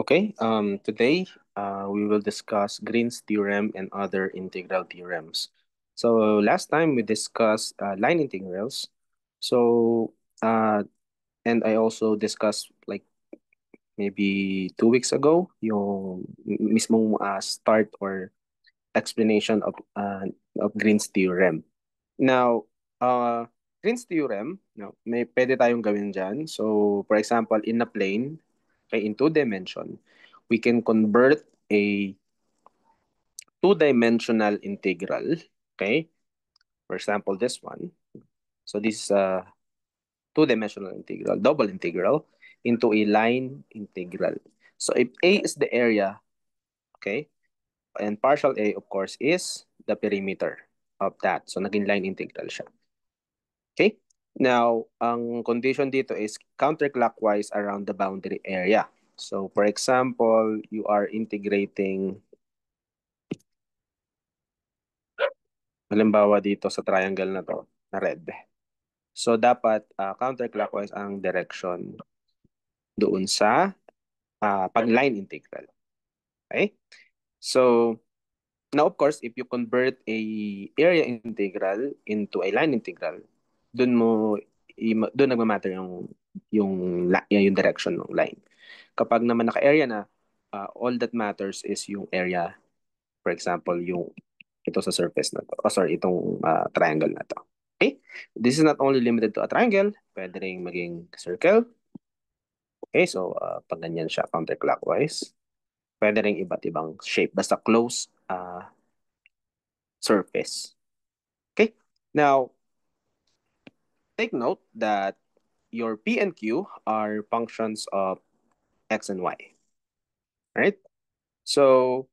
Okay, today we will discuss Green's theorem and other integral theorems. So last time we discussed line integrals. So uh, and I also discussed like maybe 2 weeks ago yung mismong start or explanation of Green's theorem. Now, uh, Green's theorem, no, may pwede tayong gawin dyan. So for example, in a plane, okay, in 2 dimension, we can convert a two-dimensional integral, okay? For example, this one. So this is a two-dimensional integral, double integral, into a line integral. So if A is the area, okay, and partial A, of course, is the perimeter of that. So naging line integral siya. Okay? Now, ang condition dito is counterclockwise around the boundary area. So, for example, you are integrating, halimbawa dito sa triangle na to, na red. So, dapat counterclockwise ang direction doon sa pag-line integral. Okay? So, now of course, if you convert a area integral into a line integral, doon nagma-matter yung direction ng line. Kapag naman naka-area na, all that matters is yung area. For example, yung ito sa surface na to. Oh, sorry, itong triangle na to. Okay? This is not only limited to a triangle, pwede rin maging circle. Okay, so pag ganyan siya counterclockwise, pwede rin iba't ibang shape. Basta close surface. Okay? Now, take note that your P and Q are functions of X and Y. Right? So,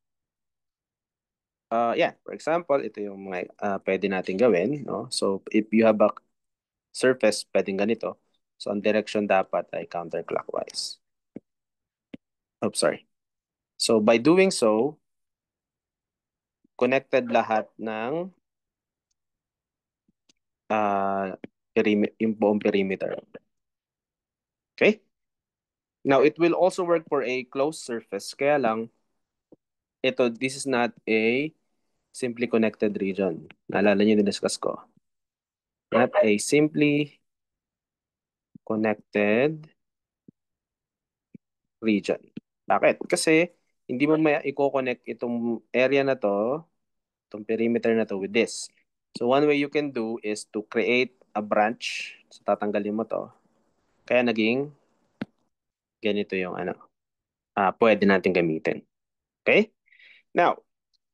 yeah, for example, ito yung mga pwede natin gawin, no? So, if you have a surface, pwedeng ganito. So, ang direction dapat ay counterclockwise. Oh, sorry. So, by doing so, connected lahat ng yung buong perimeter. Okay? Now, it will also work for a closed surface. Kaya lang, this is not a simply connected region. Naalala niyo din-discuss ko. Not a simply connected region. Bakit? Kasi hindi mo may i-connect itong area na to, itong perimeter na to with this. So one way you can do is to create a branch. So tatanggalin mo to. Kaya naging ganito yung pwede natin gamitin. Okay? Now,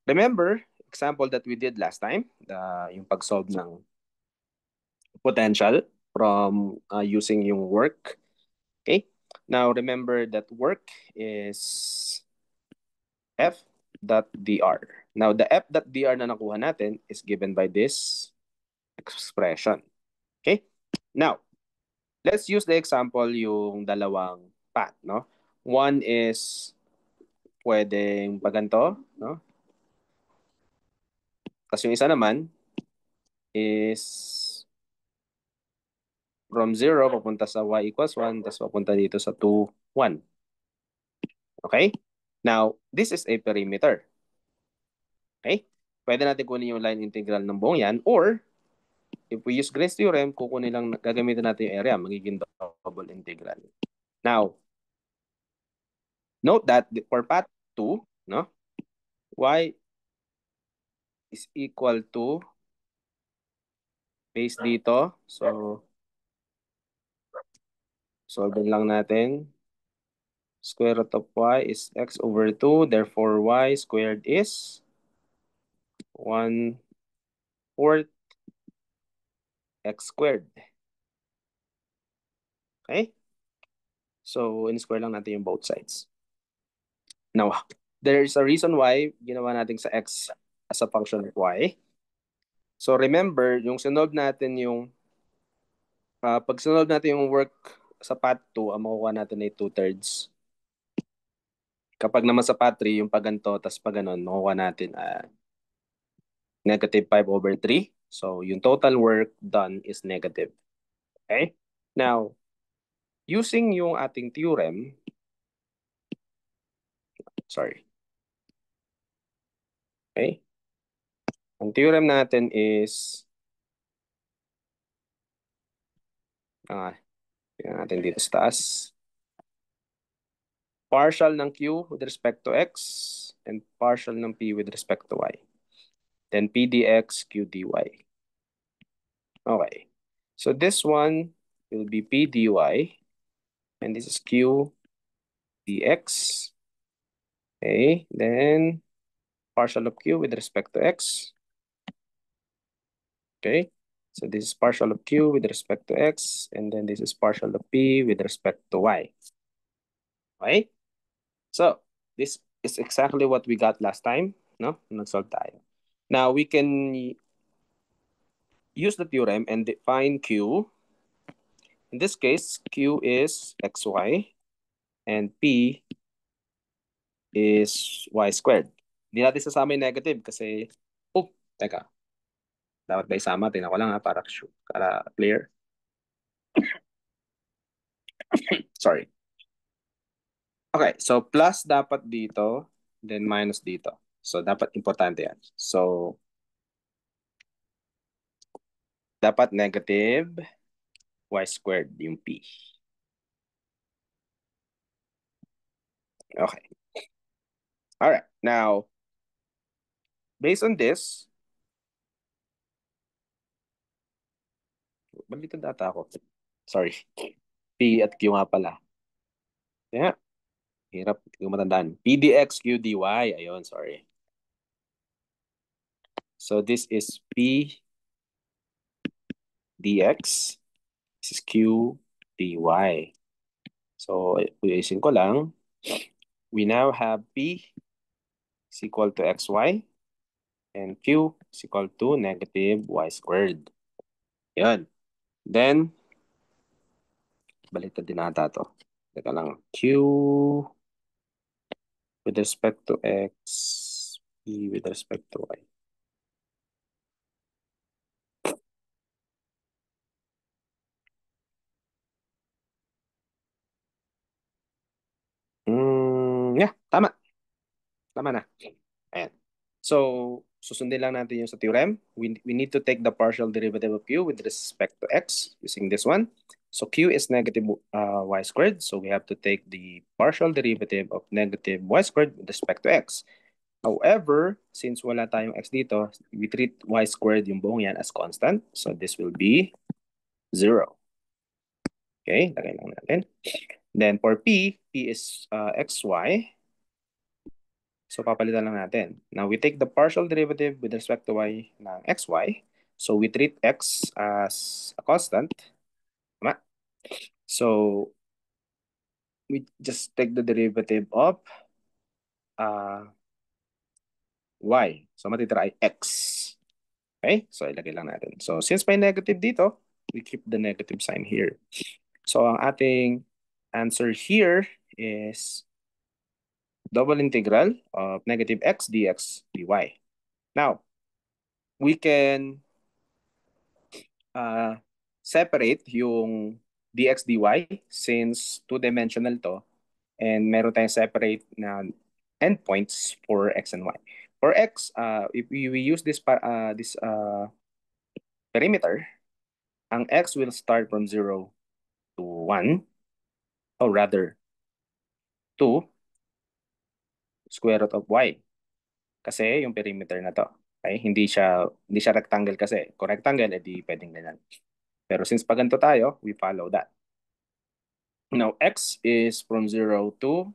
remember, example that we did last time, yung pag-solve ng potential from using yung work. Okay? Now, remember that work is f.dr. Now, the f.dr na nakuha natin is given by this expression. Okay? Now, let's use the example yung dalawang path, no? One is pwedeng paganto, no? Tapos yung isa naman is from 0 papunta sa y equals 1, tapos papunta dito sa 2, 1. Okay? Now, this is a perimeter. Okay? Pwede natin kunin yung line integral ng buong yan, or if we use Green's theorem, kukunin lang, gagamitin natin yung area, magiging double integral. Now, note that for path 2, no, y is equal to base dito. So, solve lang natin. Square root of y is x over 2. Therefore, y squared is 1/4 x squared. Okay? So, in-square lang natin yung both sides. Now, there is a reason why ginawa natin sa x as a function of y. So, remember, yung sinolve natin yung pag sinolve natin yung work sa path 2, ang makukuha natin ay 2/3. Kapag naman sa path 3, yung pag ganito, tapos pag ganon, makukuha natin -5/3. So, yung total work done is negative. Okay? Now, using yung ating theorem, Sorry. Okay? Ang theorem natin is, tingnan natin dito sa taas. Partial ng Q with respect to X and partial ng P with respect to Y. Then P dx, Q dy. Okay. So this one will be P dy, and this is Q dx. Okay. Then partial of Q with respect to X. Okay. So this is partial of Q with respect to X, and then this is partial of P with respect to Y. Okay? So this is exactly what we got last time, no? Nag-solve tayo. Now we can use the theorem and define Q. In this case, Q is xy and P is y squared. Hindi natin sasama yung negative kasi, teka, dapat ba isama? Tingnan ko lang para clear. Sorry. Okay, so plus dapat dito, then minus dito. So dapat importante yan. So dapat negative y squared yung P. Okay. All right. Now, based on this, balito data ako. Sorry. P at Q nga pala. Yeah. Hirap. Hindi ko matandaan. P dx, Q dy. Ayun, sorry. So this is P dx. This is Q dy. So, ulisin ko lang. We now have P is equal to xy and Q is equal to negative y squared. Yan. Then, baliktad din ata to. Teka lang. Q with respect to x, P with respect to y. Yeah, tama. Tama na. Ayan. So, susundin lang natin yung sa theorem. We need to take the partial derivative of Q with respect to X using this one. So, Q is negative y squared. So, we have to take the partial derivative of negative y squared with respect to X. However, since wala tayong X dito, we treat y squared yung buong yan as constant. So, this will be 0. Okay, lagay lang natin. Then, for P is xy. So, papalitan lang natin. Now, we take the partial derivative with respect to y ng xy. So, we treat x as a constant. Tama? So, we just take the derivative of y. So, matitira ay x. Okay? So, ilagay lang natin. So, since may negative dito, we keep the negative sign here. So, ang ating answer here is double integral of negative x dx dy. Now, we can separate yung dx dy since two-dimensional to and meron tayong separate na endpoints for x and y. For x, if we use this perimeter, ang x will start from 0 to 1, or rather 2 square root of y. Kasi yung perimeter na to. Okay? Hindi siya rectangle kasi. Kung rectangle, edi pwedeng ganyan. Pero since pag ganito tayo, we follow that. Now, x is from 0 to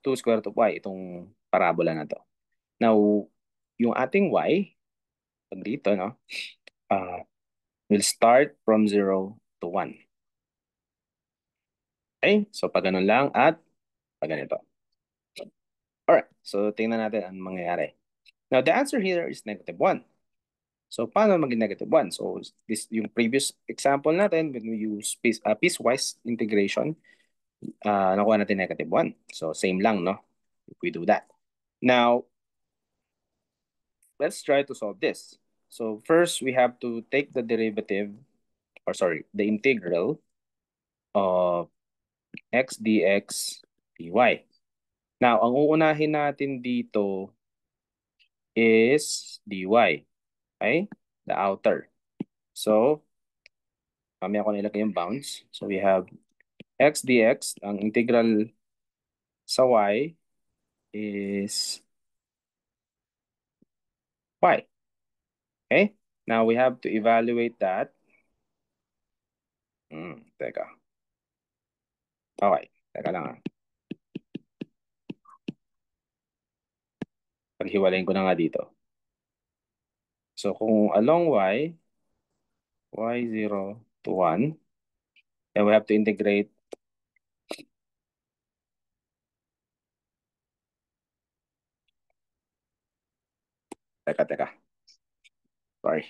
2 square root of y, itong parabola na to. Now, yung ating y, pag dito, no, will start from 0 to 1. Okay? So, pag ganun lang at pag ganito. Alright, so tingnan natin ang mangyayari. Now, the answer here is negative 1. So, paano maging negative 1? So, this yung previous example natin, when we use piecewise integration, nakuha natin negative 1. So, same lang, no? If we do that. Now, let's try to solve this. So, first, we have to take the derivative, or sorry, the integral of x dx dy. Now, ang uunahin natin dito is dy. Okay? The outer. So, mamaya ko nilagay yung bounds. So, we have x dx. Ang integral sa y is y. Okay? Now, we have to evaluate that. Teka. Okay. Teka lang. Paghiwalayin ko na nga dito. So, kung along y0 to 1, then we have to integrate. Teka. Sorry.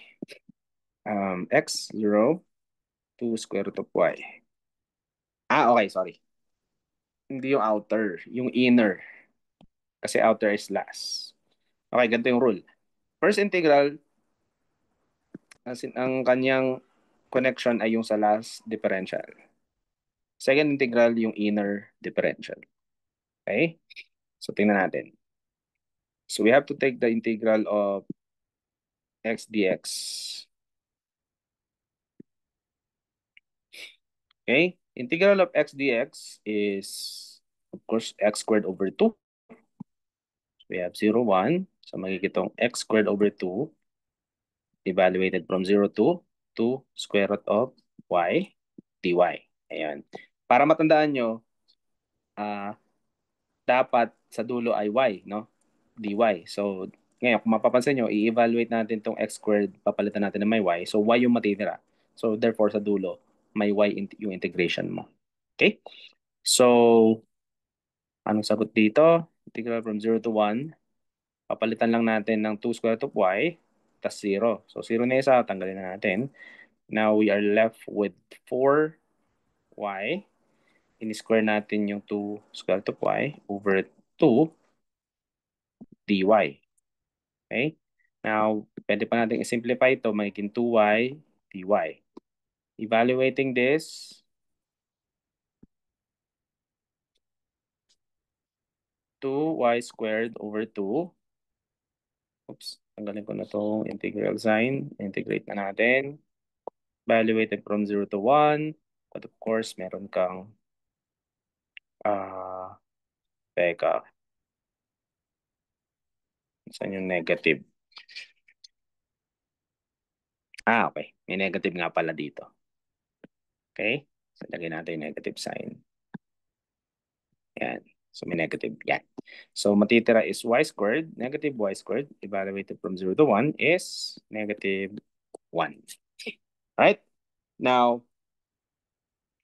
X0 to square root of y. Okay, sorry. Hindi yung outer, yung inner. Kasi outer is last. Okay, ganito yung rule. First integral, ang kanyang connection ay yung sa last differential. Second integral, yung inner differential. Okay? So, tingnan natin. So, we have to take the integral of x dx. Okay? Integral of x dx is, of course, x squared over 2. We have 0, 1. So, magigitong x squared over 2 evaluated from 0 to square root of y dy. Ayan. Para matandaan nyo, ah dapat sa dulo ay y, no? dy. So, ngayon, kung mapapansin nyo, i-evaluate natin itong x squared, papalitan natin ng may y. So, y yung matitira. So, therefore, sa dulo, may y yung integration mo. Okay? So, anong sagot dito? Integral from 0 to 1. Papalitan lang natin ng 2 square root of y, tas 0. So, 0 na isa, tanggalin na natin. Now, we are left with 4y. In-square natin yung 2 square root of y over 2 dy. Okay? Now, pwede pa natin i-simplify ito, magiging 2y dy. Evaluating this, 2y squared over 2. Oops, tanggalin ko na itong integral sign. Integrate na natin. Evaluated from 0 to 1. But of course, meron kang, teka, saan yung negative? Okay. May negative nga pala dito. Okay? So, lagay natin yung negative sign. Yan. So, may negative. Yan. So, matitira is y squared, negative y squared, evaluated from 0 to 1 is negative 1. Right? Now,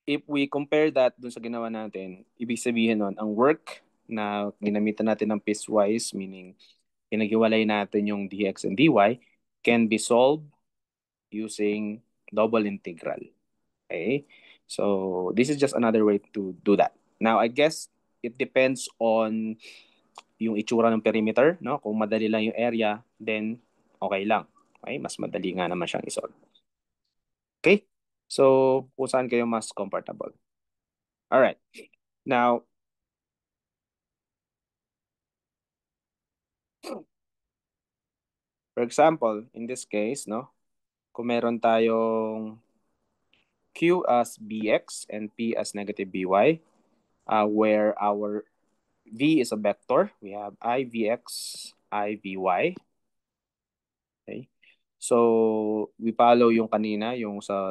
if we compare that dun sa ginawa natin, ibig sabihin nun, ang work na ginamitan natin ng piecewise, meaning pinaghiwalay natin yung dx and dy, can be solved using double integral. Okay? So, this is just another way to do that. Now, I guess it depends on yung itsura ng perimeter, no? Kung madali lang yung area, then okay lang. Okay? Mas madali nga naman siyang isolve. Okay? So, kung saan kayo mas comfortable. Alright. Now, for example, in this case, no? Kung meron tayong Q as Bx and P as negative By, where our V is a vector, we have I Vx, I Vy. Okay? So, we follow yung kanina, yung sa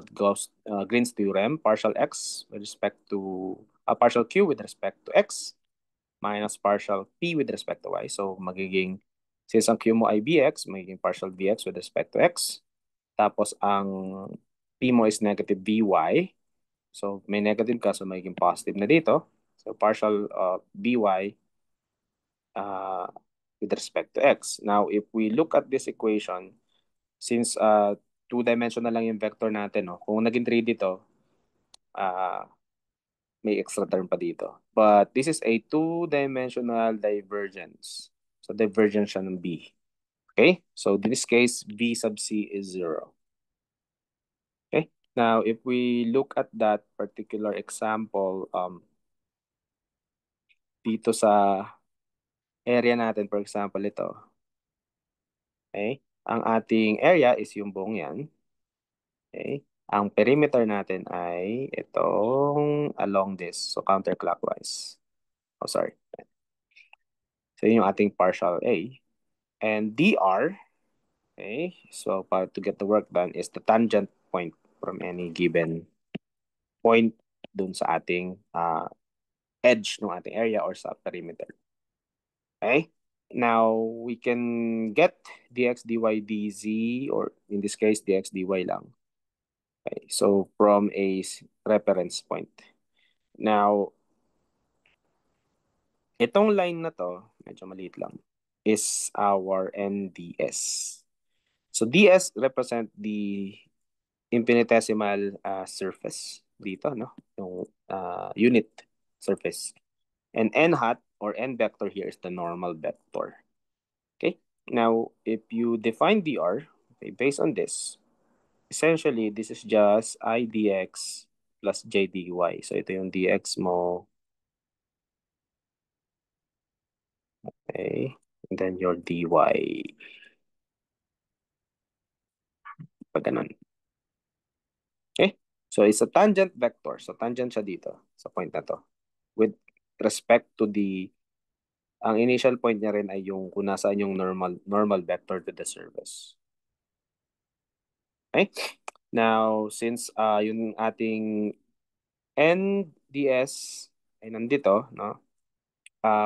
Green's theorem, partial x with respect to, partial q with respect to x, minus partial p with respect to y. So, magiging, since ang q mo ay bx, magiging partial vx with respect to x. Tapos, ang p mo is negative vy. So, may negative ka, so magiging positive na dito. So, partial by with respect to x. Now, if we look at this equation, since two-dimensional lang yung vector natin, no? Kung naging 3D to, may extra term pa dito. But this is a two-dimensional divergence. So divergence siya ng B. Okay? So in this case, B sub C is 0. Okay? Now, if we look at that particular example, dito sa area natin, for example, ito. Okay? Ang ating area is yung buong yan. Okay? Ang perimeter natin ay itong along this. So, counterclockwise. Oh, sorry. So, yun yung ating partial A. And dr, okay, so to get the work done is the tangent point from any given point dun sa ating edge ng ating area or sa perimeter. Okay? Now, we can get dx, dy, dz, or in this case, dx, dy lang. Okay, so from a reference point. Now, itong line na to, medyo maliit lang, is our NDS. So, DS represent the infinitesimal surface dito, no? Yung unit surface. And n hat or n vector here is the normal vector. Okay? Now, if you define dr, okay, based on this, essentially, this is just I dx plus j dy. So, ito yung dx mo. Okay? And then your dy. Pag ganun. Okay? So, it's a tangent vector. So, tangent siya dito sa point na to. With respect to the ang initial point niya rin ay yung kung nasaan yung normal vector to the surface. Okay? Now, since yung ating NDS ay nandito, no?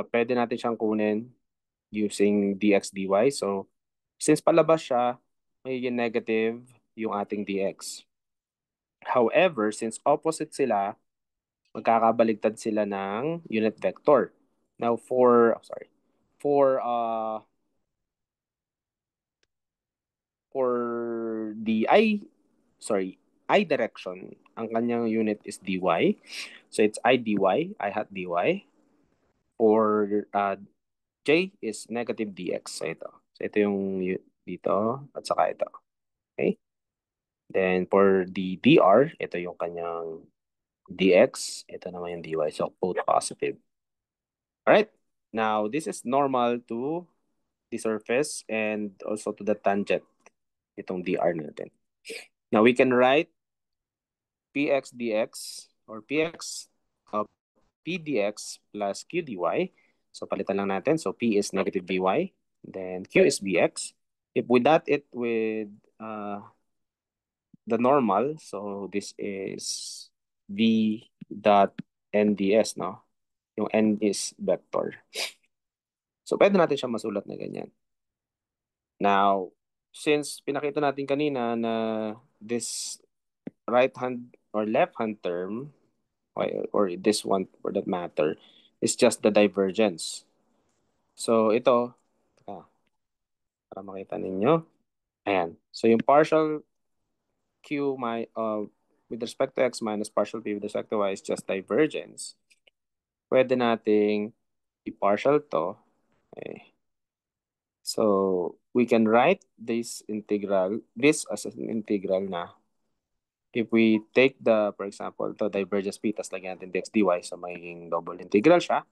Pwede natin siyang kunin using dx dy. So, since palabas siya, magiging negative yung ating dx. However, since opposite sila, magkakabaligtad sila ng unit vector. Now, for the I direction, ang kanyang unit is dy. So it's I dy, I hat dy. For j is negative dx. So ito. So ito yung dito at saka ito. Okay? Then for the dr, ito yung kanyang dx. Ito naman yung dy. So both positive. Alright? Now, this is normal to the surface and also to the tangent. Itong dr natin. Now, we can write px dx or pdx plus q dy. So, palitan lang natin. So, p is negative dy. Then, q is bx. If we dot it with the normal, so this is v dot nds, no? Yung n is vector. So, pwede natin siya masulat na ganyan. Now, since pinakita natin kanina na this right hand or left hand term, or this one for that matter, is just the divergence. So ito, para makita ninyo, ayan. So yung partial q with respect to x minus partial p with respect to y is just divergence. Pwede nating i-partial to. Okay. So we can write this as an integral na. If we take for example, to divergence p, tas lagyan natin dx dy, so magiging double integral siya.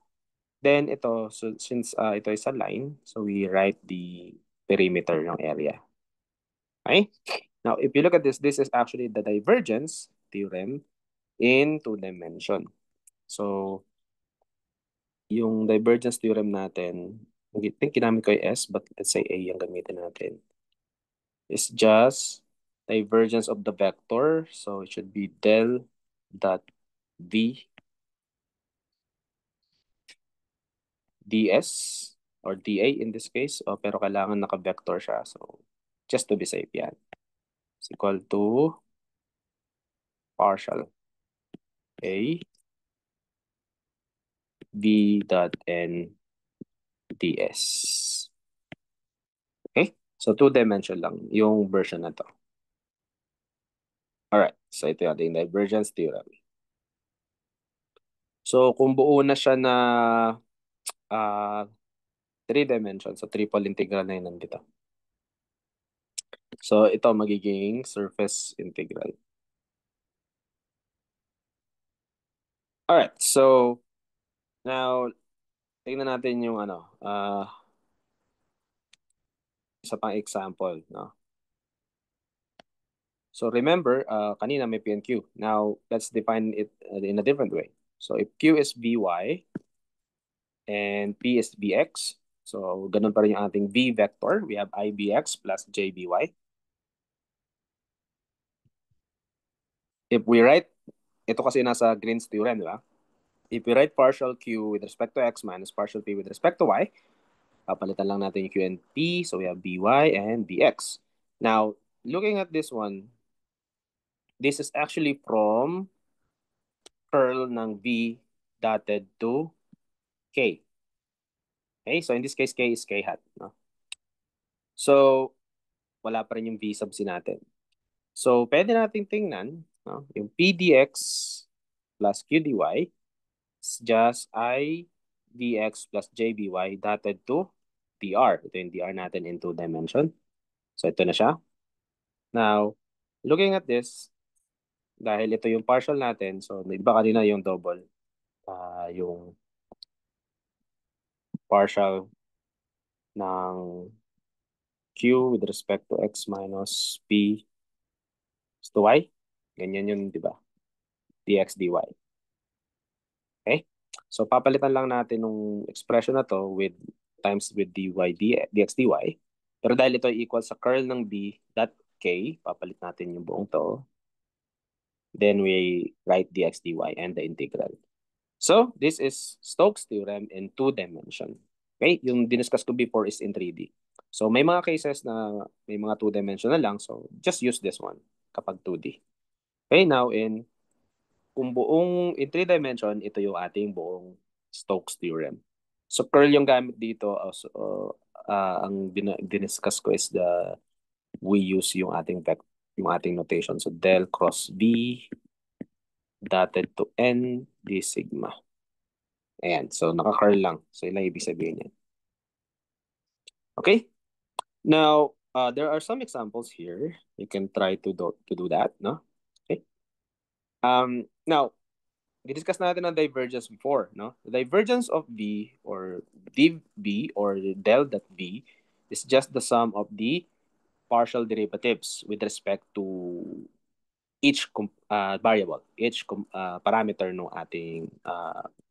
Then ito, so since ito is a line, so we write the perimeter ng area. Okay? Now, if you look at this is actually the divergence theorem in two dimension. So, yung divergence theorem natin, I think ginamit ko yung S, but let's say A yung gamitin natin. It's just divergence of the vector. So, it should be del dot V ds or dA in this case. Pero kailangan naka-vector siya. So, just to be safe yan. Is equal to partial A V dot N ds. Okay? So, two-dimension lang yung version na to. Alright. So, ito yung ating divergence theorem. So, kung buo na siya na uh, three dimensions, so triple integral na yun nandito. So, ito magiging surface integral. Alright. So, now, tingnan natin yung isa pang example, no? So remember, kanina may P and Q. Now, let's define it in a different way. So if Q is Vy and P is Vx, so ganun pa rin yung ating V vector. We have Ibx plus JBy. If we write, ito kasi nasa Green's theorem, di ba? If we write partial Q with respect to X minus partial P with respect to Y, papalitan lang natin yung Q and P. So we have By and Bx. Now, looking at this one, this is actually from curl ng V dotted to K. Okay, so in this case, K is K hat. No? So, wala pa rin yung V sub C natin. So, pwede natin tingnan, no? Yung PDX plus QDY is just I dx plus JBY dotted to dr. Ito yung dr natin in 2 dimension. So, ito na siya. Now, looking at this, dahil ito yung partial natin, so iba kanina yung double, yung partial ng Q with respect to X minus P is to Y. Ganyan yun, di ba? dx dy. Okay? So, papalitan lang natin yung expression na to with times with dx dy. Pero dahil ito ay equal sa curl ng B dot K, papalit natin yung buong to. Then we write dx dy and the integral. So, this is Stokes' theorem in 2 dimension. Okay? Yung diniscuss ko before is in 3D. So, may mga cases na may mga 2 dimensional lang. So, just use this one kapag 2D. Okay, now kung buong in 3 dimension, ito yung ating buong Stokes' theorem. So, curl yung gamit dito. Ang diniscuss ko is we use yung ating notation. So, del cross B dotted to N d sigma. Ayan. So, naka-curl lang. So, ilang ibig sabihin yan. Okay? Now, there are some examples here. You can try to do that, no? Okay. Now, discuss natin ang divergence before, no? The divergence of V or div B or del dot V is just the sum of the partial derivatives with respect to each variable, each parameter ng ating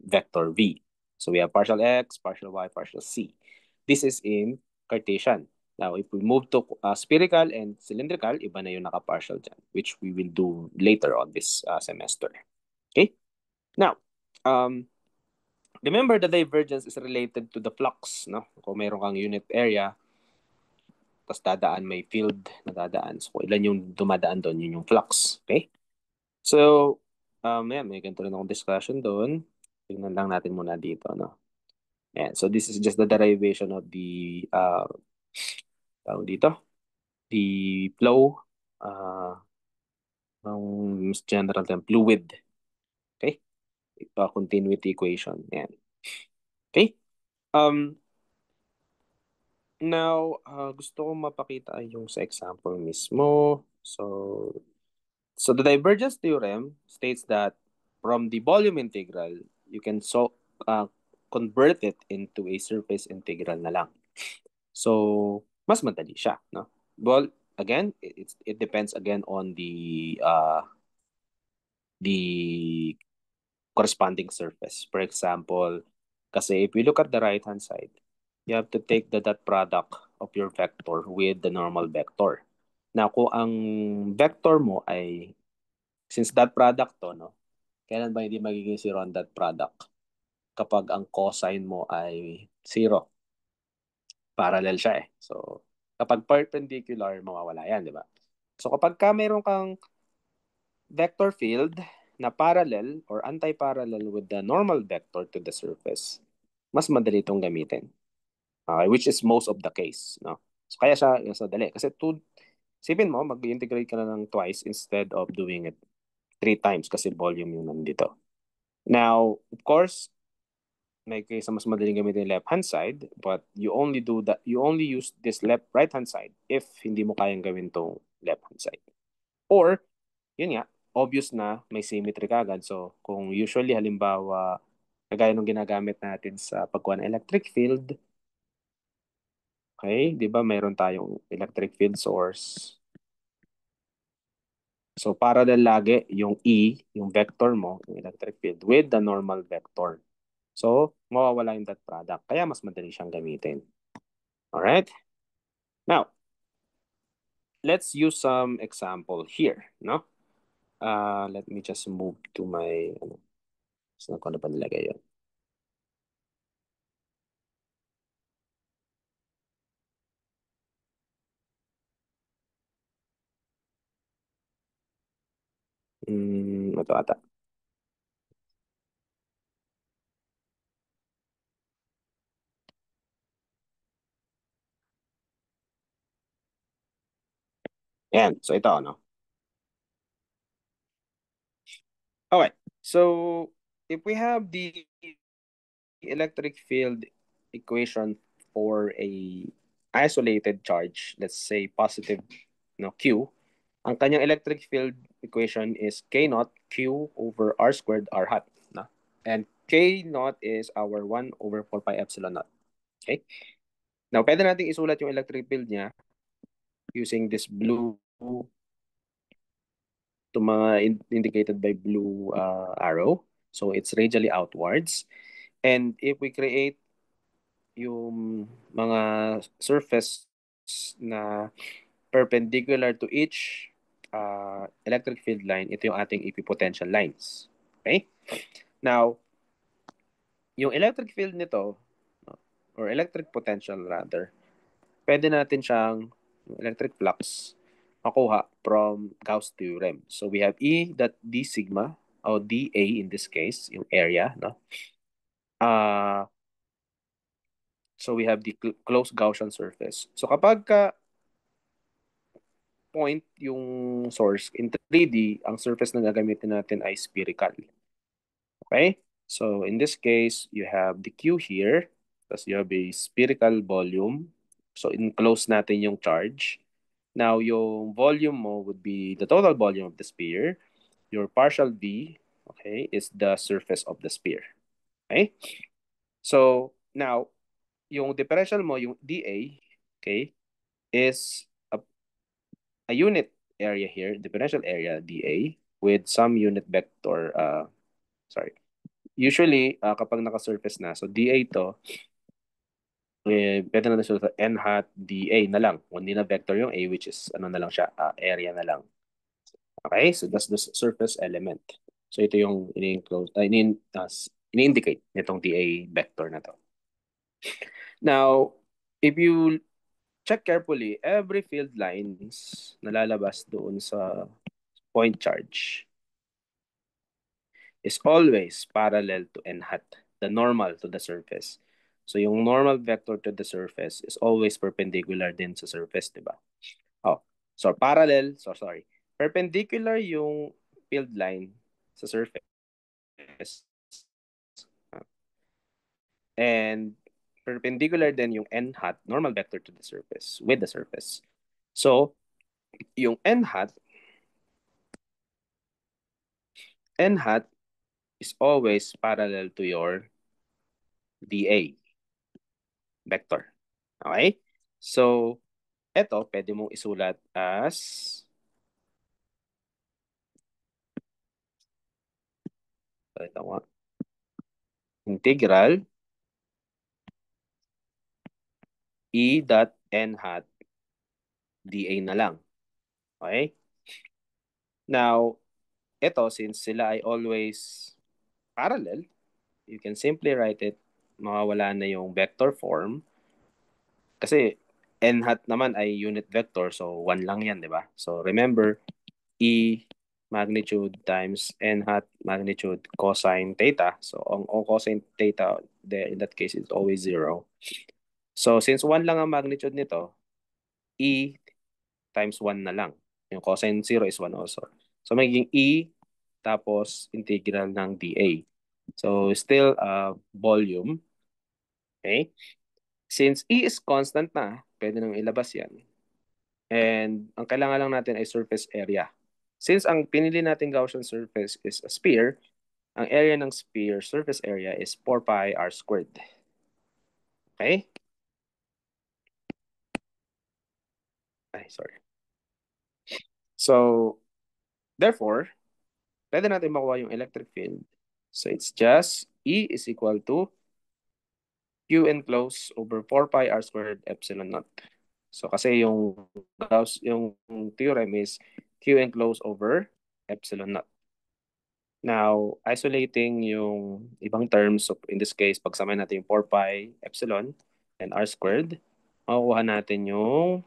vector V. So we have partial X, partial Y, partial C. This is in Cartesian. Now, if we move to spherical and cylindrical, iba na yung naka-partial dyan, which we will do later on this semester. Okay? Now, remember the divergence is related to the flux, no? Kung mayroon kang unit area, tapos dadaan, may field na dadaan. So, ilan yung dumadaan doon, yun yung flux. Okay? So, may ganito rin akong discussion doon. Tingnan lang natin muna dito, no? Ayan. So, this is just the derivation of the, tawag dito, the flow, ng general term, fluid. Okay? Continuity equation. Ayan. Okay? Now, gusto kong mapakita yung sa example mismo. So the divergence theorem states that from the volume integral, you can convert it into a surface integral na lang. So, mas madali siya, no? Well, again, it depends again on the corresponding surface. For example, kasi if we look at the right-hand side, you have to take the dot product of your vector with the normal vector. Now, kung ang vector mo ay, since dot product to, no? Kailan ba hindi magiging zero ang dot product? Kapag ang cosine mo ay zero. Parallel siya eh. So, kapag perpendicular, mawawala yan, di ba? So, kapag meron kang vector field na parallel or anti-parallel with the normal vector to the surface, mas madali itong gamitin. Okay, which is most of the case, no? So, kaya siya yung sadali. Kasi sipin mo, mag-integrate ka na ng twice instead of doing it 3 times kasi volume yung nandito. Now, of course, may kaysa mas madaling gamitin yung left-hand side, but you only use this right-hand side if hindi mo kayang gawin tong left-hand side. Or, yun nga, obvious na may symmetry kagad. So, kung usually, halimbawa, Kagaya nung ginagamit natin sa pagkuha ng electric field. Okay, di ba mayroon tayong electric field source. So parallel lagi yung E, yung vector mo, yung electric field, with the normal vector. So, mawawala yung dot product. Kaya mas madali siyang gamitin. Alright? Now, let's use some example here. No? Let me just move to my... Saan ko na ba nilagay yun? Ito ata. Ayan. So, ito, no? Okay. So, if we have the electric field equation for a isolated charge, let's say positive, no, Q, ang kanyang electric field equation is K naught Q over R squared R hat. No? And K naught is our 1 over 4 pi epsilon naught. Okay? Now, pwede natin isulat yung electric field niya using this blue to mga indicated by blue arrow. So, it's radially outwards. And if we create yung mga surface na perpendicular to each electric field line, ito yung ating equipotential lines. Okay? Now, yung electric field nito, or electric potential rather, pwede natin siyang, electric flux, makuha from Gauss theorem. So we have E that d sigma, or dA in this case, yung area, no? So we have the closed Gaussian surface. So kapag ka point yung source in 3D, ang surface na gagamitin natin ay spherical. Okay? So in this case, you have the Q here, tapos you have a spherical volume. So enclose natin yung charge. Now, yung volume mo would be the total volume of the sphere. Your partial V, okay, is the surface of the sphere. Okay? So, now, yung differential mo, yung dA, okay, is a unit area here, differential area dA, with some unit vector, sorry. Usually, kapag naka-surface na, so dA to, pwede na sulat n hat dA na lang. Hindi na vector yung A, which is ano na lang siya, area na lang. Okay, so that's the surface element. So ito yung ini-indicate nitong dA vector na to. Now, if you check carefully, every field lines na lalabas doon sa point charge is always parallel to n hat, the normal to the surface. So yung normal vector to the surface is always perpendicular din sa surface, di ba? Oh, so parallel, so sorry. Perpendicular yung field line sa surface. And perpendicular din yung n hat, normal vector to the surface, with the surface. So, yung n hat is always parallel to your dA vector. Okay? So, eto, pwede mong isulat as ito nga, integral E dot n hat dA na lang. Okay? Now, ito, since sila ay always parallel, you can simply write it, mawawala na yung vector form. Kasi n hat naman ay unit vector, so 1 lang yan, di ba? So remember, E magnitude times n hat magnitude cosine theta. So ang cosine theta there in that case is always 0. So since 1 lang ang magnitude nito, E times 1 na lang. Yung cosine 0 is 1 also. So magiging E tapos integral ng dA. So still volume. Okay? Since E is constant na, pwede nang ilabas yan. And ang kailangan lang natin ay surface area. Since ang pinili natin Gaussian surface is a sphere, ang area ng sphere surface area is 4 pi r squared. Okay? Ay, sorry. So, therefore, pwede natin makuha yung electric field. So, it's just E is equal to Q enclosed over 4 pi r squared epsilon naught. So, kasi yung theorem is Q enclosed over epsilon naught. Now, isolating yung ibang terms, so in this case, pagsamahin natin yung 4 pi epsilon and r squared, makukuha natin yung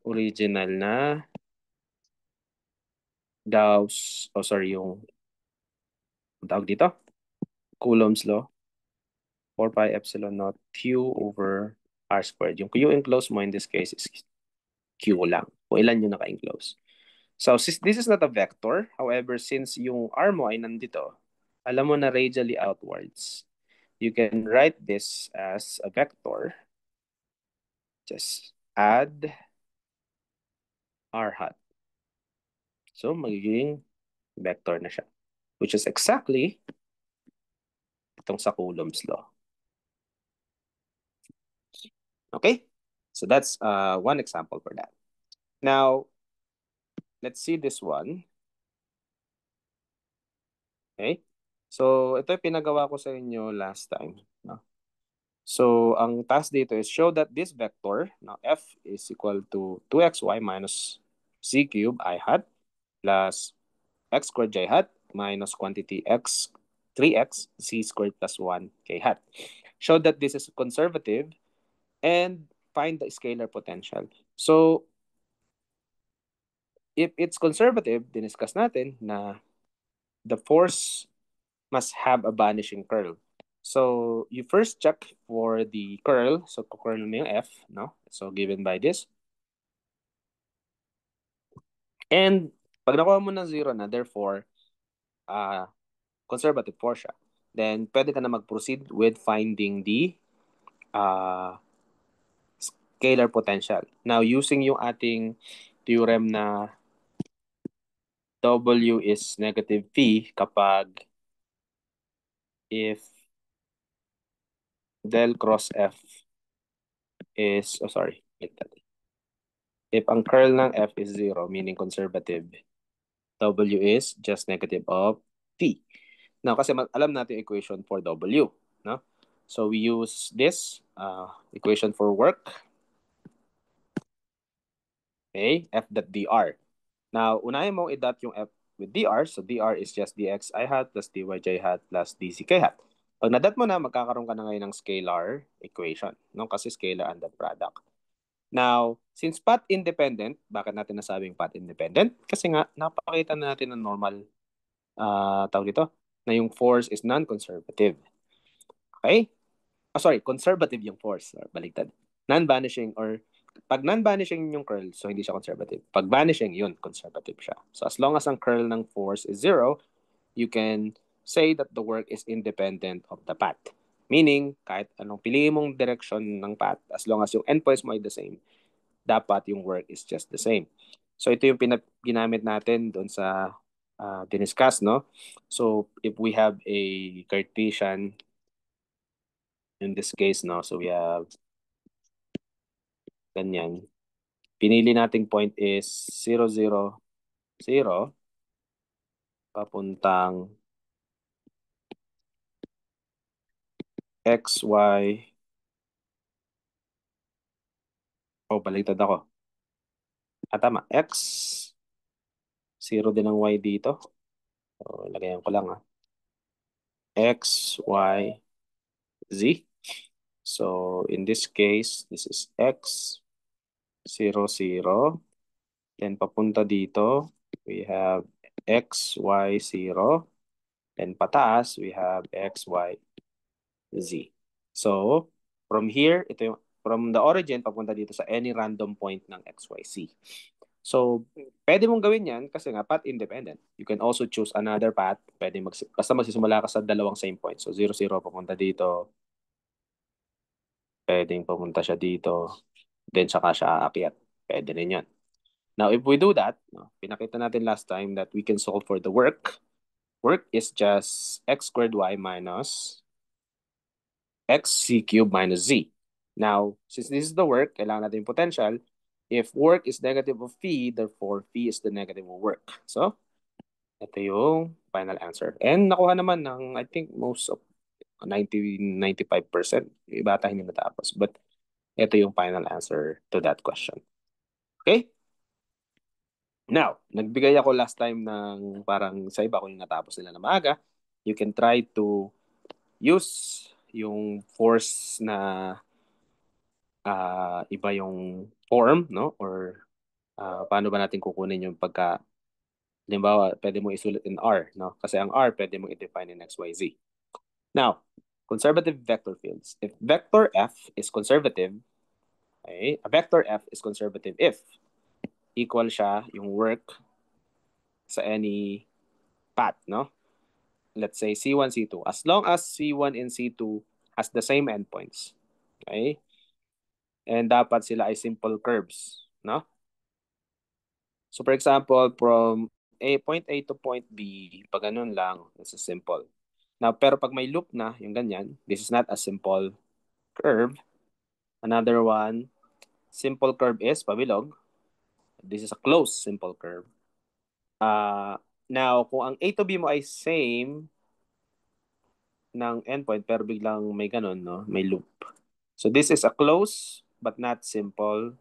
original na yung tawag dito, Coulomb's law, 4 pi epsilon naught q over r squared. Yung q enclosed mo in this case is q lang. Kung ilan yung naka-enclose. So, this is not a vector. However, since yung r mo ay nandito, alam mo na radially outwards, you can write this as a vector. Just add r hat. So, magiging vector na siya. Which is exactly itong sa Coulomb's law. Okay? So, that's one example for that. Now, let's see this one. Okay? So, ito yung pinagawa ko sa inyo last time. No? So, ang task dito is show that this vector, now f is equal to 2xy minus c cube I hat plus x squared j hat minus quantity x 3x c squared plus 1 k hat. Show that this is conservative and find the scalar potential. So, if it's conservative, diniscuss natin na the force must have a vanishing curl. So, you first check for the curl. So, curl mo yung F, no? So, given by this. And, pag nakuha mo ng 0 na, therefore, conservative force siya. Then, pwede ka na mag-proceed with finding the scalar potential. Now, using yung ating theorem na W is negative V kapag if del cross F is, if ang curl ng F is 0, meaning conservative, W is just negative of V. Now, kasi alam natin yung equation for W, no? So, we use this equation for work. Okay, F dot dr. Now, unahin mong i-dot yung F with dr. So, dr is just dx I hat plus dy j hat plus dz k hat. Pag na-dot mo na, magkakaroon ka na ngayon ng scalar equation, no? Kasi scalar and dot product. Now, since path independent, bakit natin nasabing path independent? Kasi nga, napakita na natin ng normal, tawag dito, na yung force is non-conservative. Okay? Conservative yung force. Or baligtad. Non-vanishing or pag non-vanishing yung curl, so hindi siya conservative. Pag vanishing, yun, conservative siya. So as long as ang curl ng force is 0, you can say that the work is independent of the path. Meaning, kahit anong piliin mong direction ng path, as long as yung endpoints mo ay the same, dapat yung work is just the same. So ito yung ginamit natin doon sa diniscuss, no? So if we have a Cartesian in this case, no? So we have ganyan. Pinili nating point is 0, 0, 0 papuntang x, y. Baliktad ako. Tama. X, 0 din ang y dito. So, lagayan ko lang X, y, z. So, in this case, this is x, 0, 0. Then, papunta dito, we have x, y, 0. Then, pataas, we have x, y, z. So, from here, from the origin, papunta dito sa any random point ng x, y, z. So, pwede mong gawin yan kasi nga path independent. You can also choose another path. Basta magsisimula ka sa dalawang same point. So, 0, 0 papunta dito. Pwedeng pumunta siya dito. Then, saka siya aakyat. Pwede rin yan. Now, if we do that, no, pinakita natin last time that we can solve for the work. work is just x squared y minus xc cubed minus z. Now, since this is the work, kailangan natin yung potential. If work is negative of phi, therefore phi is the negative of work. So, ito yung final answer. And nakuha naman ng, I think, most of 95%. Yung iba ata hindi natapos. But ito yung final answer to that question. Okay? Now, nagbigay ako last time ng parang sa iba kung yung natapos nila na maaga. You can try to use yung force na iba yung form, no? Or paano ba natin kukunin yung pagka, halimbawa, pwede mo isulat in R, no? Kasi ang R, pwede mo i-define in XYZ. Now, conservative vector fields. If vector F is conservative, okay, a vector F is conservative if equal siya yung work sa any path, no? Let's say C1, C2. As long as C1 and C2 has the same endpoints, okay? And dapat sila ay simple curves, no? So for example, from point A to point B, pag ganun lang, this is simple. Now, pero pag may loop na, yung ganyan, this is not a simple curve. Another one, simple curve is pabilog. This is a closed simple curve. Now, kung ang A to B mo ay same ng endpoint, pero biglang may ganun, no? May loop. So this is a closed but not simple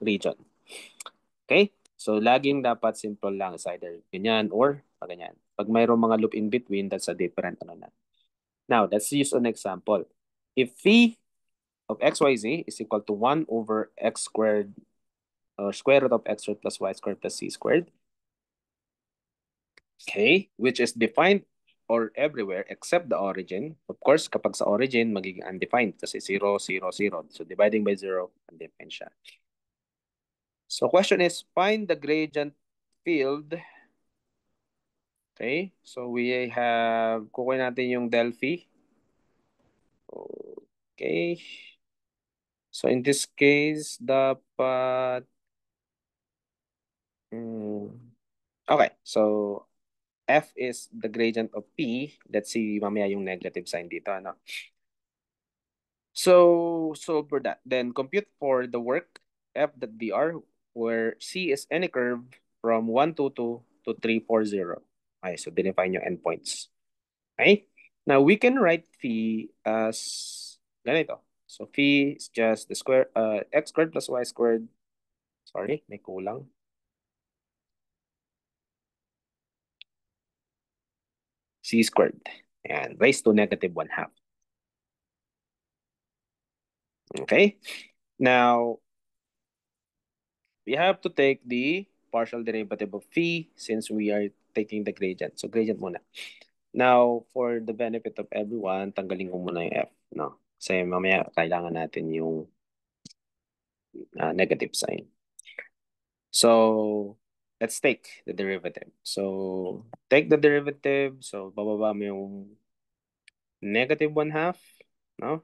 region. Okay? So, laging dapat simple lang. It's either ganyan or ganyan. Pag mayroong mga loop in between, that's a different ano na. Now, let's use an example. If phi of xyz is equal to 1 over x squared or square root of x squared plus y squared plus c squared, okay, which is defined or everywhere except the origin. Of course, kapag sa origin, magiging undefined kasi 0, 0, 0. So, dividing by 0, undefined siya. So, question is, find the gradient field. Okay, so we have, kukunin natin yung Delphi. Okay. So in this case, dapat, okay, so F is the gradient of P. Let's see mamaya yung negative sign dito, ano? So solve for that. Then compute for the work F.dr, where C is any curve from 122 to 340. Okay, so define yung endpoints. Okay? Now, we can write phi as ganito. So, phi is just the square, x squared plus y squared. Sorry, may kulang. C squared. And raised to negative 1/2. Okay? Now, we have to take the partial derivative of phi since we are taking the gradient. So, gradient muna. Now, for the benefit of everyone, tanggalin ko muna yung f. No? Kasi mamaya kailangan natin yung negative sign. So, let's take the derivative. So, take the derivative. So, bababa mo yung negative 1/2, no?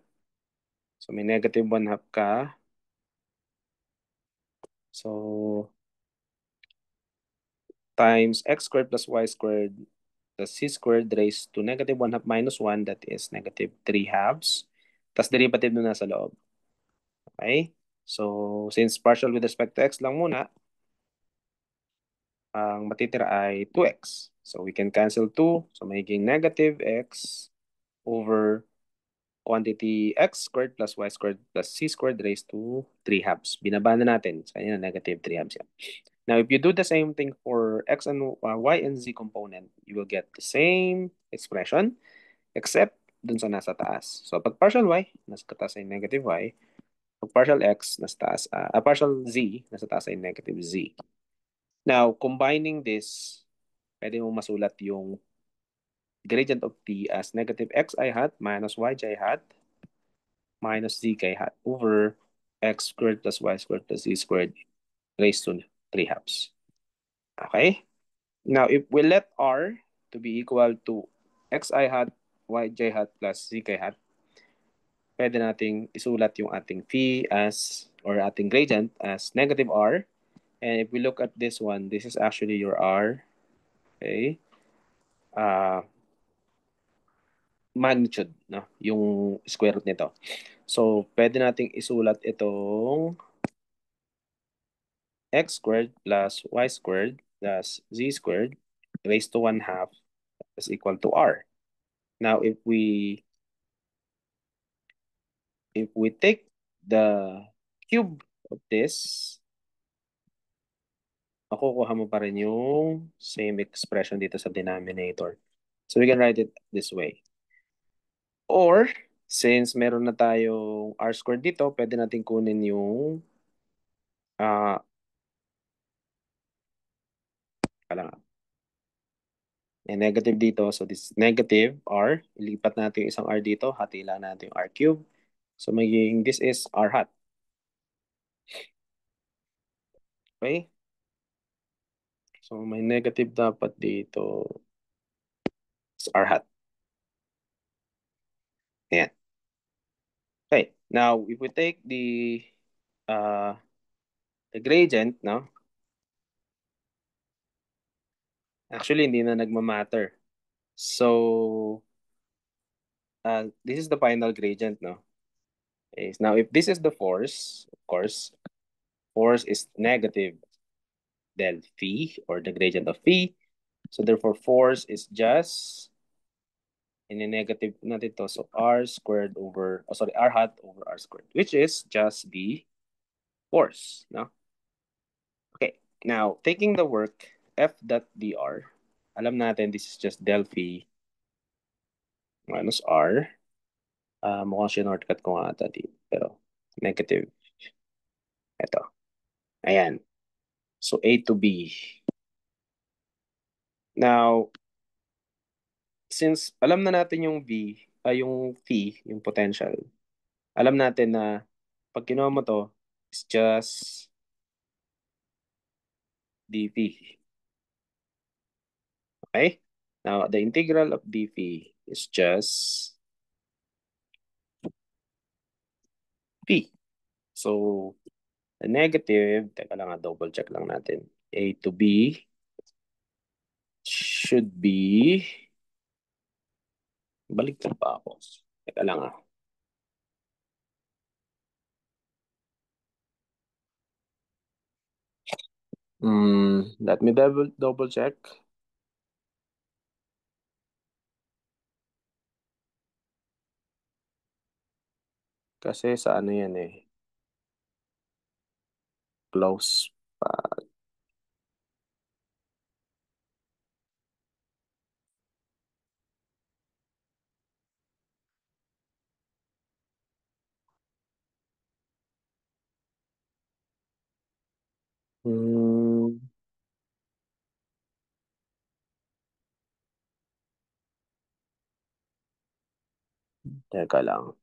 So, may negative 1/2 ka. So, times x squared plus y squared plus c squared raised to negative 1/2 minus 1, that is negative 3/2. Tapos derivative na nasa loob. Okay? So, since partial with respect to x lang muna, ang matitira ay 2x. So, we can cancel 2. So, magiging negative x over quantity x squared plus y squared plus c squared raised to 3/2. Binaba na natin. So, yun, negative 3/2 yan. Now, if you do the same thing for x and y and z component, you will get the same expression except dun sa nasa taas. So, pag partial y, nasa taas ay negative y. Pag partial x, nasa taas, partial z, nasa taas ay negative z. Now, combining this, pwede mo masulat yung gradient of t as negative xi hat minus yj hat minus zk hat over x squared plus y squared plus z squared raised to 3/2. Okay? Now, if we let r to be equal to xi hat, yj hat plus zk hat, pwede nating isulat yung ating phi as, or ating gradient as negative r. And if we look at this one, this is actually your r. Okay? ah, magnitude, no? Yung square root nito. So, pwede nating isulat itong x squared plus y squared plus z squared raised to 1/2 is equal to r. Now, if we take the cube of this, makukuha mo pa rin yung same expression dito sa denominator. So we can write it this way. Or, since meron na tayong r squared dito, pwede natin kunin yung kailangan. May negative dito. So this negative r, ilipat natin yung isang r dito, hati lang natin yung r cube. So magiging this is r hat. Okay? So may negative dapat dito. It's r hat. Ayan. Okay. Now, if we take uh, the gradient, no? Actually, hindi na nagmamatter. So, this is the final gradient, no? Okay. Now, if this is the force, of course, force is negative del phi, or the gradient of phi. So, therefore, force is just in a negative natin to. So, r squared over, oh, sorry, r hat over r squared, which is just the force, no? Okay. Now, taking the work, f dot dr, alam natin this is just del phi minus r. Mukhang shortcut ko nga ata dito. Pero, negative. Ito. Ayan. So, A to B. Now, since alam na natin yung yung phi, yung potential, alam natin na pag kinuha mo to, it's just dv. Okay? Now, the integral of dv is just phi. So, the negative, teka lang double check lang natin. A to B should be, balik na pa ako. Teka lang ah. Let me double check. Kasi sa ano yan eh. Close pa. Hmm, teka lang.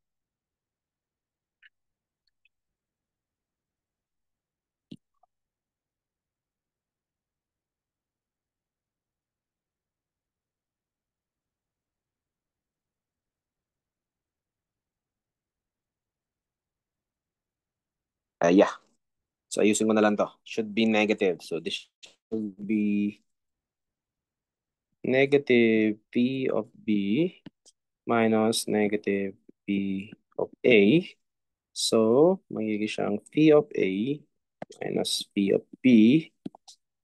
Yeah. So ayusin ko na lang to. Should be negative. So this should be negative P of B minus negative P of A. So, magiging siyang P of A minus P of B.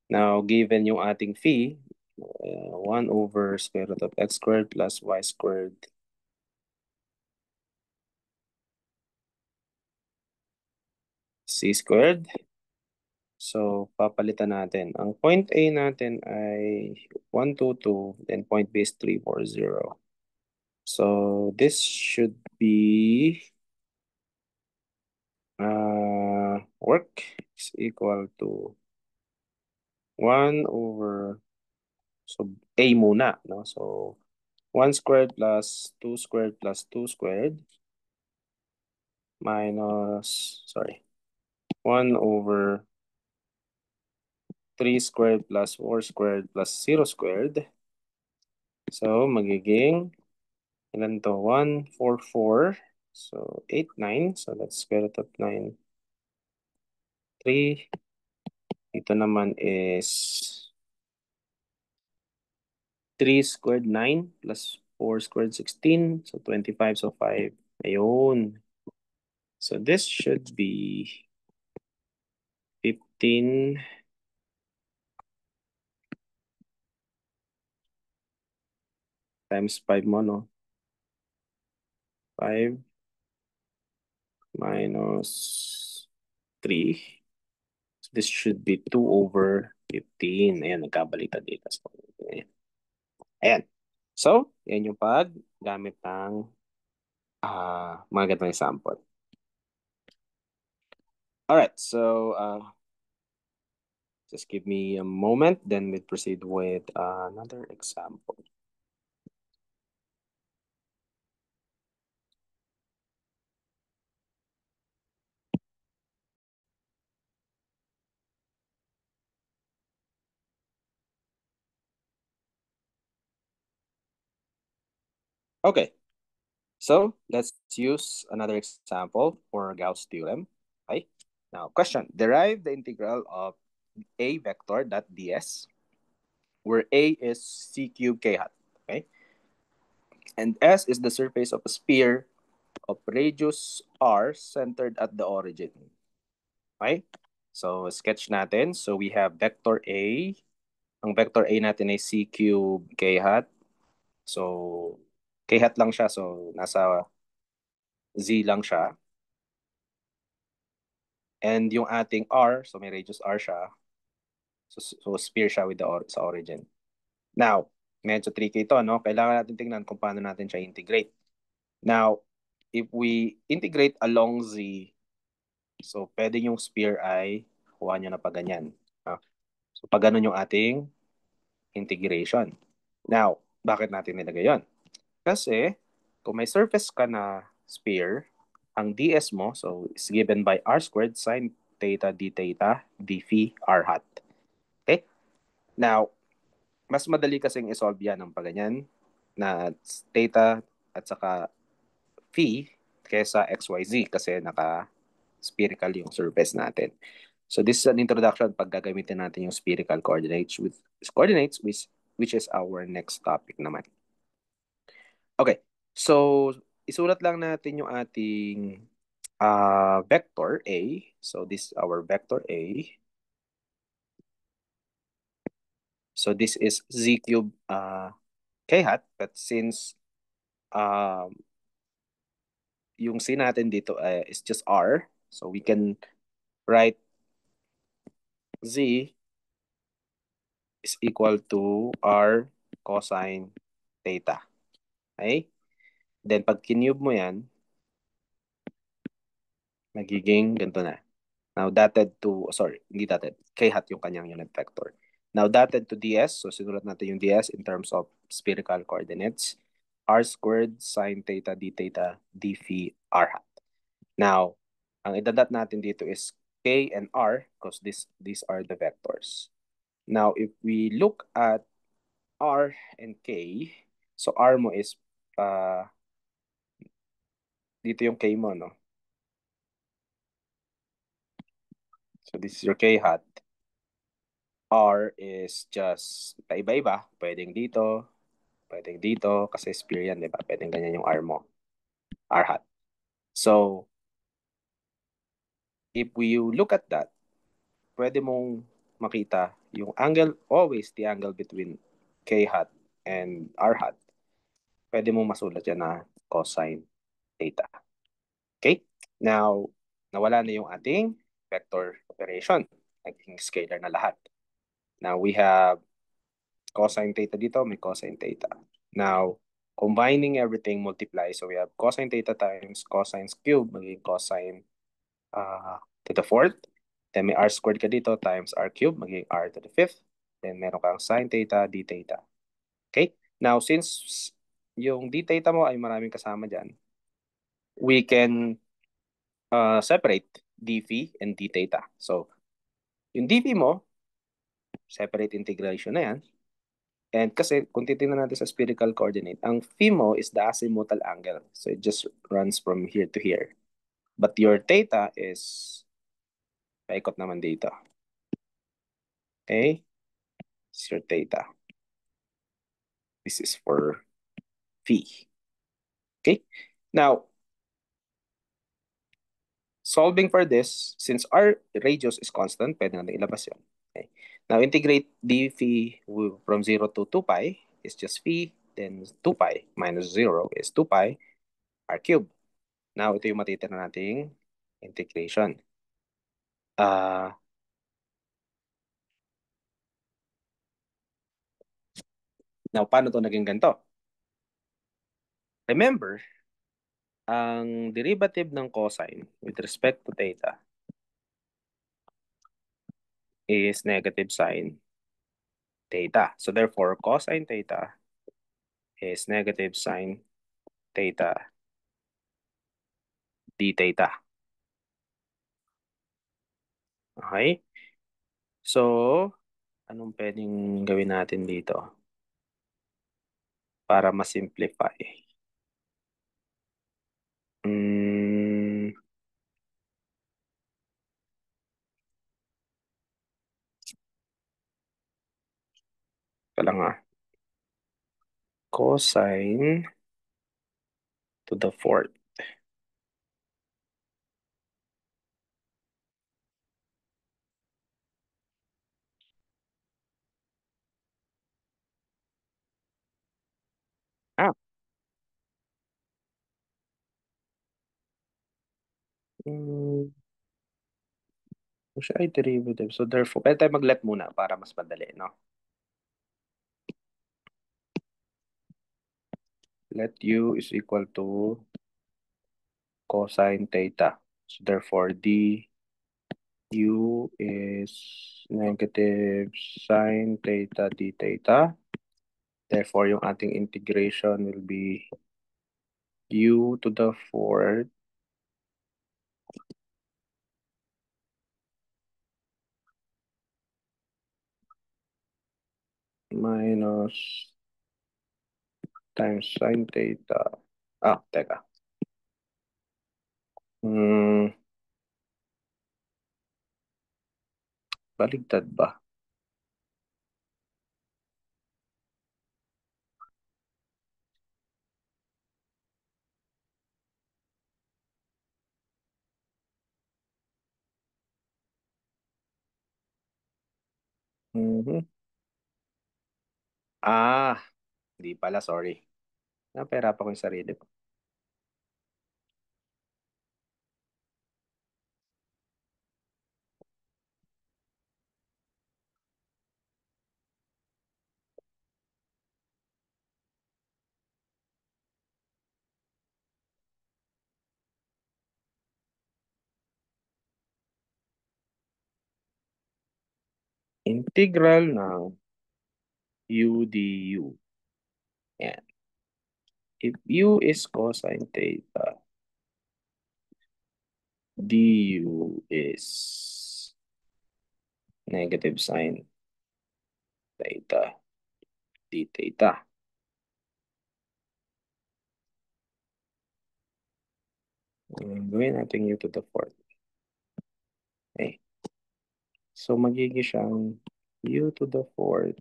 Now, given yung ating phi, 1 over square root of x squared plus y squared c squared. So, papalitan natin. Ang point A natin ay 1, 2, 2, then point B is 3, 4, 0. So, this should be work is equal to 1 over, so A muna, no? So, 1 squared plus 2 squared plus 2 squared minus, sorry, 1 over 3 squared plus 4 squared plus 0 squared. So, magiging, ilan to? 1, 4, 4. So, 8, 9. So, that's square root of 9, 3. Ito naman is 3 squared 9 plus 4 squared 16. So 25, so 5. Ayun. So this should be 15 times 5 mo, no? 5 minus 3. So this should be 2 over 15. Ayan, nagkabaliktad dito. So, ayan. Ayan. So, yan yung paggamit ng mga ganitong example. Alright, so just give me a moment, then we'll proceed with another example. Okay, so let's use another example for Gauss theorem. Okay, now question, derive the integral of a vector dot ds, where a is c cubed k hat, okay, and s is the surface of a sphere of radius r centered at the origin. Okay, so sketch natin. So we have vector a. Ang vector a natin ay c cubed k hat. So k hat lang siya, so nasa z lang siya. And yung ating r, so may radius r siya. So sphere siya with the sa origin. Now, medyo tricky ito, no? Kailangan natin tingnan kung paano natin siya integrate. Now, if we integrate along z, so pwede yung sphere ay kuha nyo na pa ganyan. So pag ganun yung ating integration. Now, bakit natin nilagay yun? Kasi, kung may surface ka na sphere, ang ds mo, so is given by r squared sine theta d theta d phi r hat. Okay? Now, mas madali kasing isolve yan ng paganyan na theta at saka phi kesa xyz kasi naka-spherical yung surface natin. So this is an introduction pag gagamitin natin yung spherical coordinates which is our next topic naman. Okay. So isulat lang natin yung ating vector A. So this is our vector A. So this is z cube k hat, but since yung c natin dito is just r, so we can write z is equal to r cosine theta. Okay? Then pag kinube mo yan, magiging ganito na. Now dotted to, sorry, hindi dotted, k hat yung kanyang unit vector. Now dotted to ds, so sinulat natin yung ds in terms of spherical coordinates, r squared sine theta d theta d phi r hat. Now, ang idadat natin dito is k and r because these are the vectors. Now, if we look at r and k, so r mo is dito yung k mo, no? So this is your k hat. R is just paiba-iba. Pwedeng dito, kasi sphere yan, di ba? Pwedeng ganyan yung R mo. R hat. So, if we look at that, pwede mong makita yung angle, always the angle between K hat and R hat. Pwede mong masulat yan na cosine theta. Okay? Now, nawala na yung ating vector operation. Naging scalar na lahat. Now, we have cosine theta dito, may cosine theta. Now, combining everything, multiply. So we have cosine theta times cosine cube, magiging cosine to the fourth. Then may r squared ka dito times r cube, magiging r to the fifth. Then meron kang sine theta, d theta. Okay? Now, since yung d theta mo ay maraming kasama dyan, we can separate d phi and d theta. So, yung d phi mo, separate integration na yan. And kasi kung titingnan natin sa spherical coordinate, ang phi mo is the azimuthal angle. So it just runs from here to here. But your theta is paikot naman dito. Okay? It's your theta. This is for phi. Okay? Now, solving for this, since our radius is constant, pwede natin ilabas yun. Okay. Now, integrate d phi from 0 to 2 pi is just phi, then 2 pi minus 0 is 2 pi r cubed. Now, ito yung matitira nating integration. Now, paano to naging ganito? Remember, ang derivative ng cosine with respect to theta is negative sine theta. So therefore, cosine theta is negative sine theta d theta. Okay? So, anong pwedeng gawin natin dito para ma-simplify? Hmm, ito lang Cosine to the fourth. Ah, hmm, siya ay derivative. So therefore, pwede tayo mag-let muna para mas madali, no? Let u is equal to cosine theta. So therefore, d u is negative sine theta d theta. Therefore, yung ating integration will be u to the fourth minus times sine theta. Ah, teka. Hmm, baligtad ba? Mhm. Ah, hindi pala, sorry. Napahirapan ko yung sarili ko. Integral ng u du. Yan. If u is cosine theta, du is negative sine theta d theta. Gawin natin u to the fourth. Okay. So, magiging siyang u to the fourth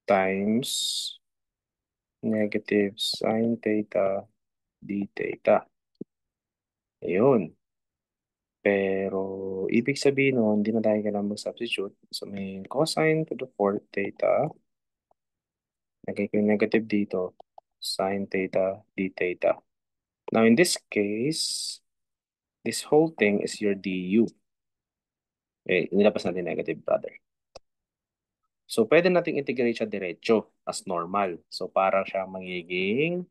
times negative sine theta d theta. Ayun. Pero, ibig sabihin nun, hindi na tayo kailangan mag-substitute. So, may cosine to the fourth theta. Lagay ko yung negative dito. Sine theta d theta. Now, in this case, this whole thing is your du. Eh, nilabas natin negative, brother. So, pwede nating integrate siya diretso as normal. So, para siya magiging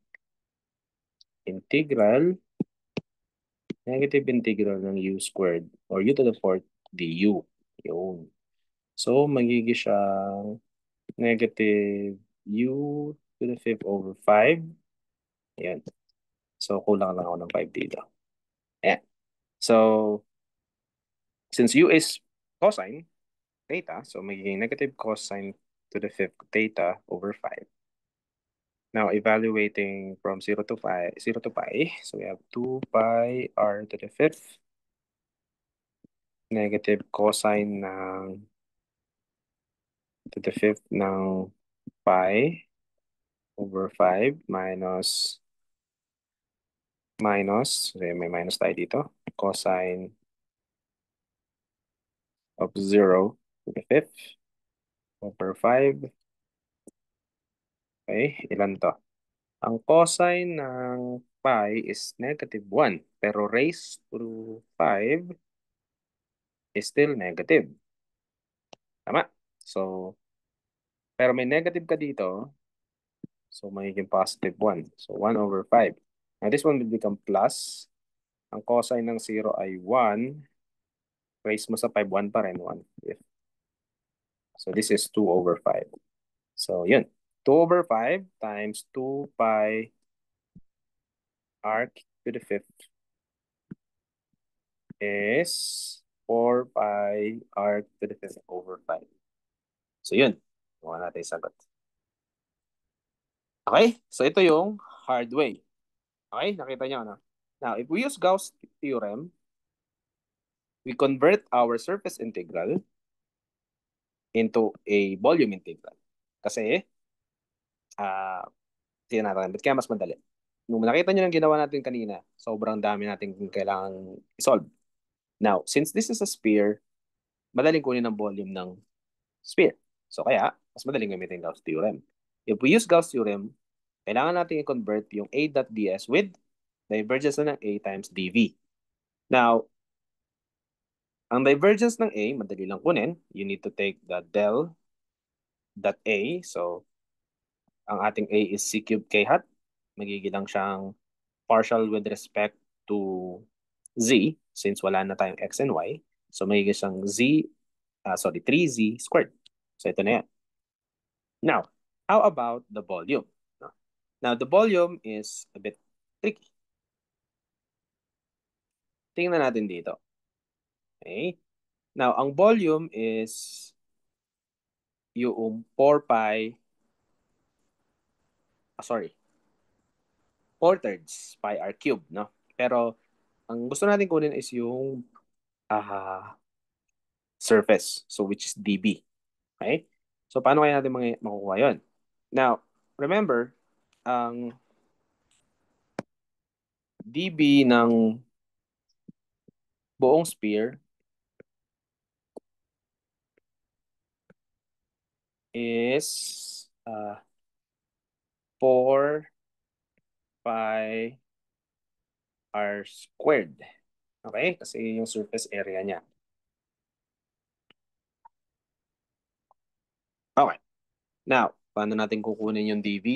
integral, negative integral ng u squared or u to the fourth du. Yun. So, magiging siya negative u to the fifth over 5. Ayan. So, kulang lang ako ng 5 dito. Ayan. So, since u is cosine theta, so magiging negative cosine to the fifth theta over 5. Now, evaluating from 0 to 5, 0 to pi, so we have 2 pi r to the fifth, negative cosine ng to the fifth ng pi over 5 minus, may minus tayo dito, cosine of 0 to the fifth over 5. Okay, ilan to? Ang cosine ng pi is -1, pero raised to 5 is still negative. Tama? So, pero may negative ka dito, so magiging +1. So, 1 over 5. Now, this one will become plus. Ang cosine ng 0 ay 1. Raise mo sa 5, 1 pa rin, 1. So, this is 2 over 5. So, yun. 2 over 5 times 2 pi arc to the fifth is 4 pi arc to the fifth over 5. So, yun. Gawa natin yung sagot. Okay? So, ito yung hard way. Okay? Nakita nyo, ano? Now, if we use Gauss theorem, we convert our surface integral into a volume integral. Kasi, tingnan natin, ba't kaya mas madali? Nung nakita nyo ng ginawa natin kanina, sobrang dami natin kailangan i-solve. Now, since this is a sphere, madaling kunin ang volume ng sphere. So, kaya, mas madaling gamitin Gauss theorem. If we use Gauss theorem, kailangan natin i-convert yung A dot ds with divergence na ng A times dv. Now, ang divergence ng A, madali lang kunin. You need to take the del dot A. So, ang ating A is c cubed k hat. Magiging lang siyang partial with respect to z since wala na tayong x and y. So, magiging siyang 3z squared. So, ito na yan. Now, how about the volume? Now, the volume is a bit tricky. Tingnan natin dito. Okay? Now, ang volume is yung 4 pi, 4/3 pi r cube, no? Pero, ang gusto natin kunin is yung surface, so which is dB. Okay? So, paano kaya natin makukuha yun? Now, remember, ang dB ng buong sphere is 4 pi r squared. Okay? Kasi yung surface area niya. Okay. Now, paano natin kukunin yung dB?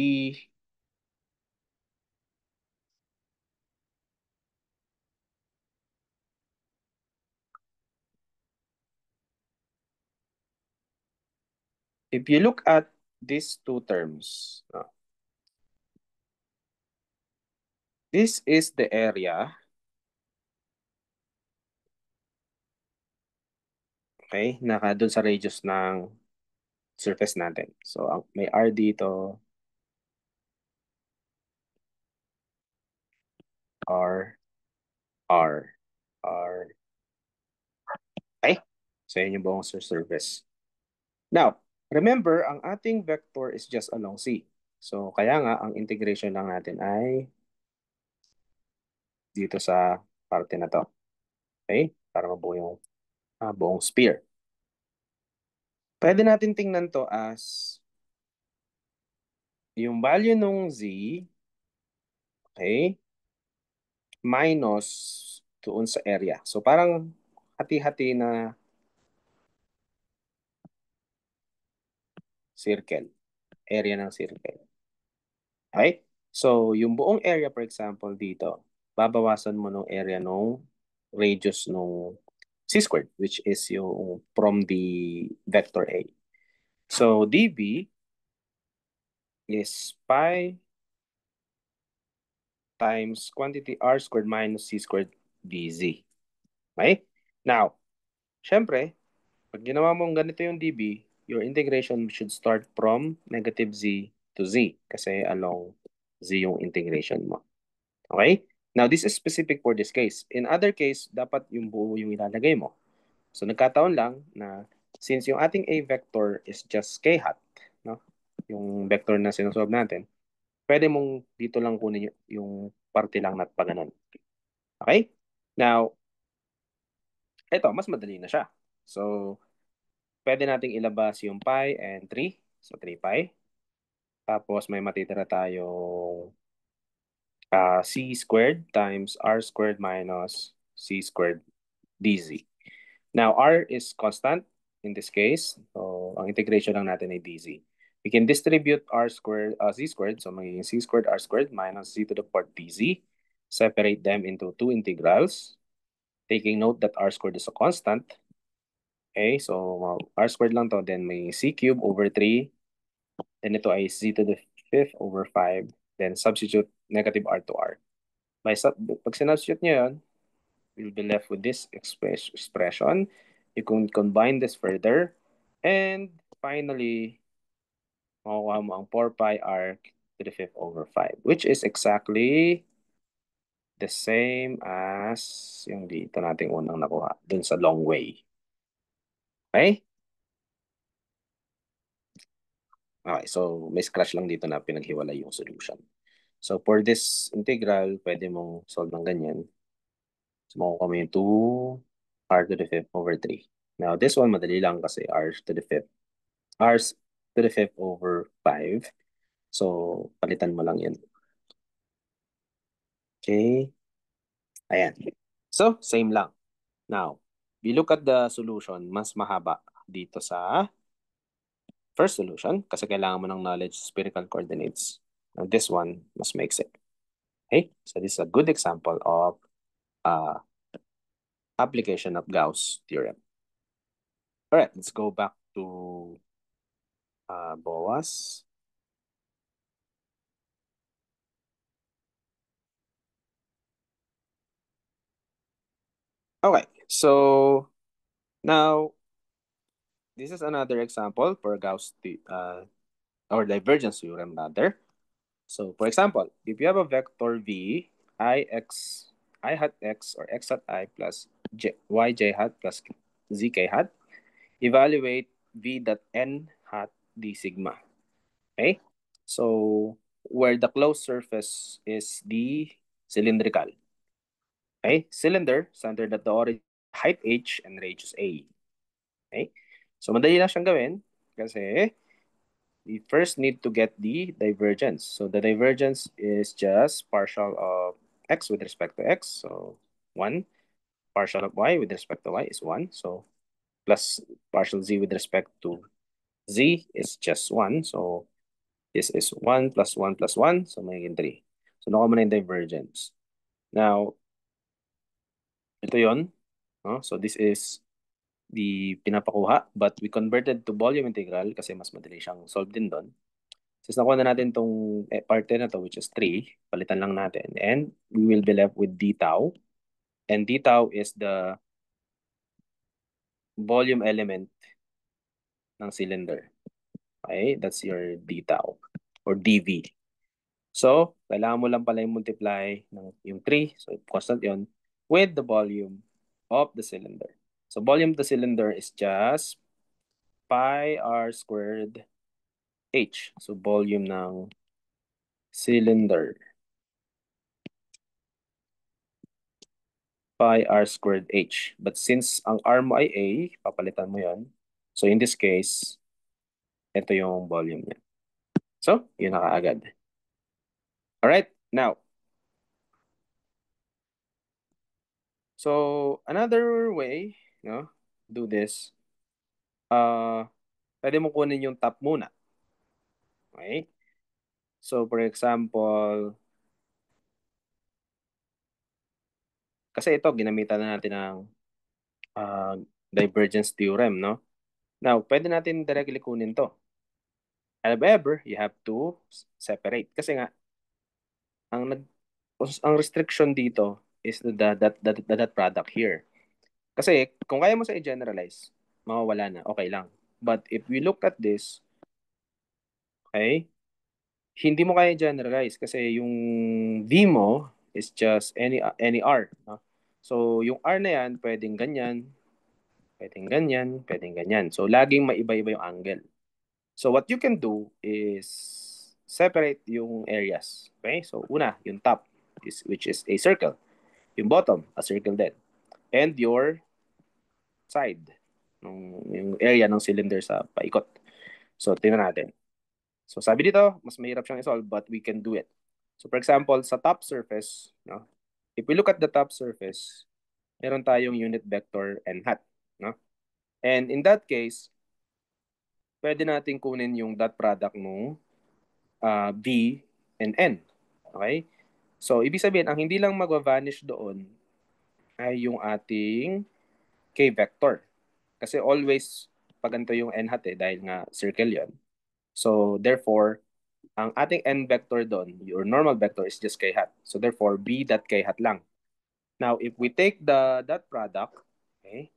If you look at these two terms, this is the area, okay, naka doon sa radius ng surface natin. So, may R dito, R, R, R. Okay? So, yun yung buong surface. Now, remember, ang ating vector is just along C. So, kaya nga, ang integration lang natin ay dito sa parte na to. Okay? Para mabuo yung buong sphere. Pwede natin tingnan to as yung value nung Z, okay, minus doon sa area. So, parang hati-hati na circle. Area ng circle. Okay? So, yung buong area, for example, dito, babawasan mo nung area nung radius nung c squared, which is yung from the vector A. So, dB is pi times quantity r squared minus c squared dz. Okay? Now, syempre, pag ginawa mong ganito yung dB, your integration should start from -z to z kasi along z yung integration mo. Okay? Now, this is specific for this case. In other case, dapat yung buo yung ilalagay mo. So, nagkataon lang na since yung ating A vector is just k hat, no? Yung vector na sinusolve natin, pwede mong dito lang kunin yung parte lang na pa ganun. Okay? Now, ito, mas madali na siya. So, pwede nating ilabas yung pi and 3. So, 3 pi. Tapos, may matitira tayong c squared times r squared minus c squared dz. Now, r is constant in this case. So, ang integration lang natin ay dz. We can distribute r squared, z squared. So, magiging c squared r squared minus z to the fourth dz. Separate them into two integrals. Taking note that r squared is a constant. Okay, so r squared lang to. Then may c cube over 3. Then ito ay z to the fifth over 5. Then substitute negative r to r. Pag sinubstitute nyo yun, we'll be left with this expression. You can combine this further. And finally, makukuha mo ang 4 pi r to the fifth over 5, which is exactly the same as yung dito nating unang nakuha, dun sa long way. Okay? Okay, so may scratch lang dito na pinaghiwalay yung solution. So for this integral, pwede mong solve ng ganyan. So makukuha mo yung 2 r to the fifth over 3. Now this one, madali lang kasi r to the fifth. R to the fifth over 5. So palitan mo lang yan. Okay. Ayan. So same lang. Now, we look at the solution, mas mahaba dito sa first solution kasi kailangan mo ng knowledge spherical coordinates. Now, this one, mas maiksi. Okay? So, this is a good example of uh, application of Gauss theorem. All right, let's go back to Boas. Okay, so now, this is another example for Gauss, or divergence theorem rather. So, for example, if you have a vector v, I hat x or x hat I plus yj hat plus zk hat, evaluate v dot n hat d sigma. Okay? So, where the closed surface is the cylindrical. Okay? Cylinder, centered at the origin, height h and radius a. Okay? So, madali lang siyang gawin kasi we first need to get the divergence. So the divergence is just partial of x with respect to x. So 1. Partial of y with respect to y is 1. So plus partial z with respect to z is just 1. So this is 1 plus 1 plus 1. So magiging 3. So nakuha mo na yung divergence. Now, ito yon. So this is the pinapakuha, but we converted to volume integral kasi mas madali siyang solve din doon. Since nakuha na natin itong parte na to, which is 3, palitan lang natin. And we will be left with d tau. And d tau is the volume element ng cylinder. Okay, that's your d tau or dv. So, kailangan mo lang pala yung multiply ng yung 3, so constant yon, with the volume of the cylinder. So, volume of the cylinder is just pi r squared h. So, volume ng cylinder. Pi r squared h. But since ang r mo ay a, papalitan mo yon. So in this case, ito yung volume niya. So, yun na kaagad. Alright, now. So, another way, no, do this, pwede mo kunin yung top muna. Okay? So, for example, kasi ito, ginamitan na natin ng uh, divergence theorem, no? Now, pwede natin directly kunin to. However, you have to separate. Kasi nga, ang ang restriction dito is that product here. Kasi kung kaya mo sa i-generalize, mawawala na, okay lang. But if we look at this, okay, hindi mo kaya generalize kasi yung V mo is just any R. No? So yung R na yan, pwedeng ganyan, pwedeng ganyan, pwedeng ganyan. So, laging maiba-iba yung angle. So, what you can do is separate yung areas. Okay? So, una, yung top, which is a circle. Yung bottom, a circle din. And your side, yung area ng cylinder sa paikot. So, tingnan natin. So, sabi dito, mas mahirap siyang isolve, but we can do it. So, for example, sa top surface, no? If we look at the top surface, meron tayong unit vector n hat, no? And in that case, pwede natin kunin yung dot product ng V and N. Okay? So, ibig sabihin, ang hindi lang mag-vanish doon ay yung ating K vector. Kasi always, pag ganito yung N hat dahil nga circle yon. So, therefore, ang ating N vector doon, your normal vector is just K hat. So, therefore, B dot K hat lang. Now, if we take the dot product, okay,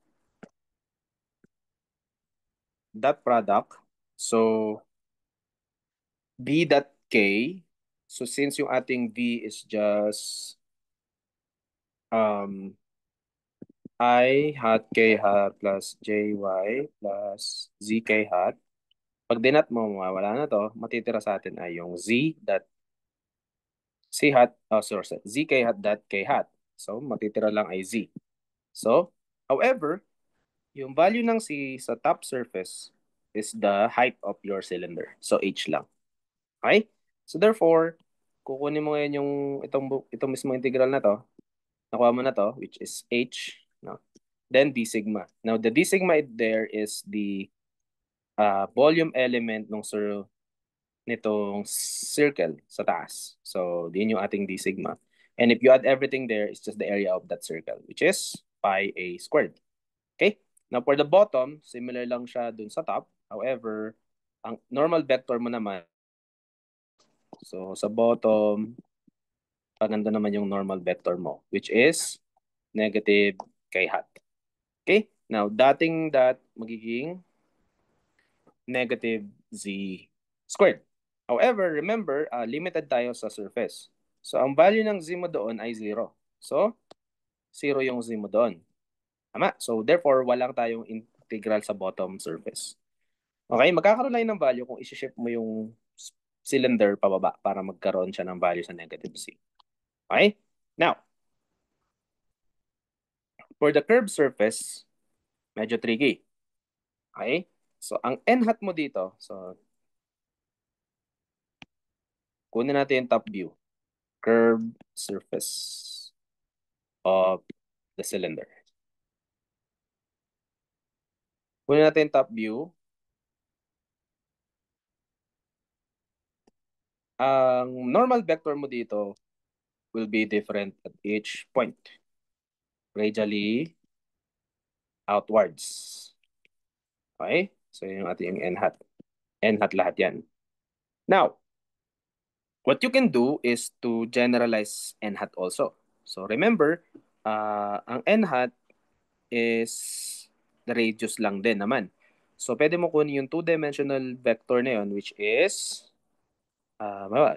dot product, so B dot K, so since yung ating V is just um, I hat K hat plus JY plus ZK hat, pag dinat mo, mawawala na to, matitira sa atin ay yung Z dot C hat, sorry, ZK hat dot K hat. So, matitira lang ay Z. So, however, yung value ng C sa top surface is the height of your cylinder. So, H lang. Okay? So, therefore, kukunin mo ngayon yung itong mismo integral na to, nakuha mo na to, which is H, no? Then D sigma. Now, the D sigma there is the volume element ng nitong circle sa taas. So, din yung ating D sigma. And if you add everything there, it's just the area of that circle, which is pi a squared. Okay? Now, for the bottom, similar lang siya dun sa top. However, ang normal vector mo naman, so sa bottom, paganda naman yung normal vector mo, which is negative k hat. Okay? Now, dating that magiging negative z squared. However, remember, limited tayo sa surface. So, ang value ng z mo doon ay 0. So, 0 yung z mo doon. Tama? So, therefore, walang tayong integral sa bottom surface. Okay? Magkakaroon lang ng value kung isi-shift mo yung cylinder pababa para magkaroon siya ng value sa negative z. Okay? Now, for the curved surface, medyo tricky. Okay? So, ang n hat mo dito, so, kunin natin yung top view. Curved surface of the cylinder. Kunin natin yung top view. Ang normal vector mo dito will be different at each point. Radially outwards. Okay? So, yun yung ating n hat. N hat lahat yan. Now, what you can do is to generalize n hat also. So, remember, ang n hat is the radius lang din naman. So, pwede mo kunin yung two-dimensional vector na yun, which is,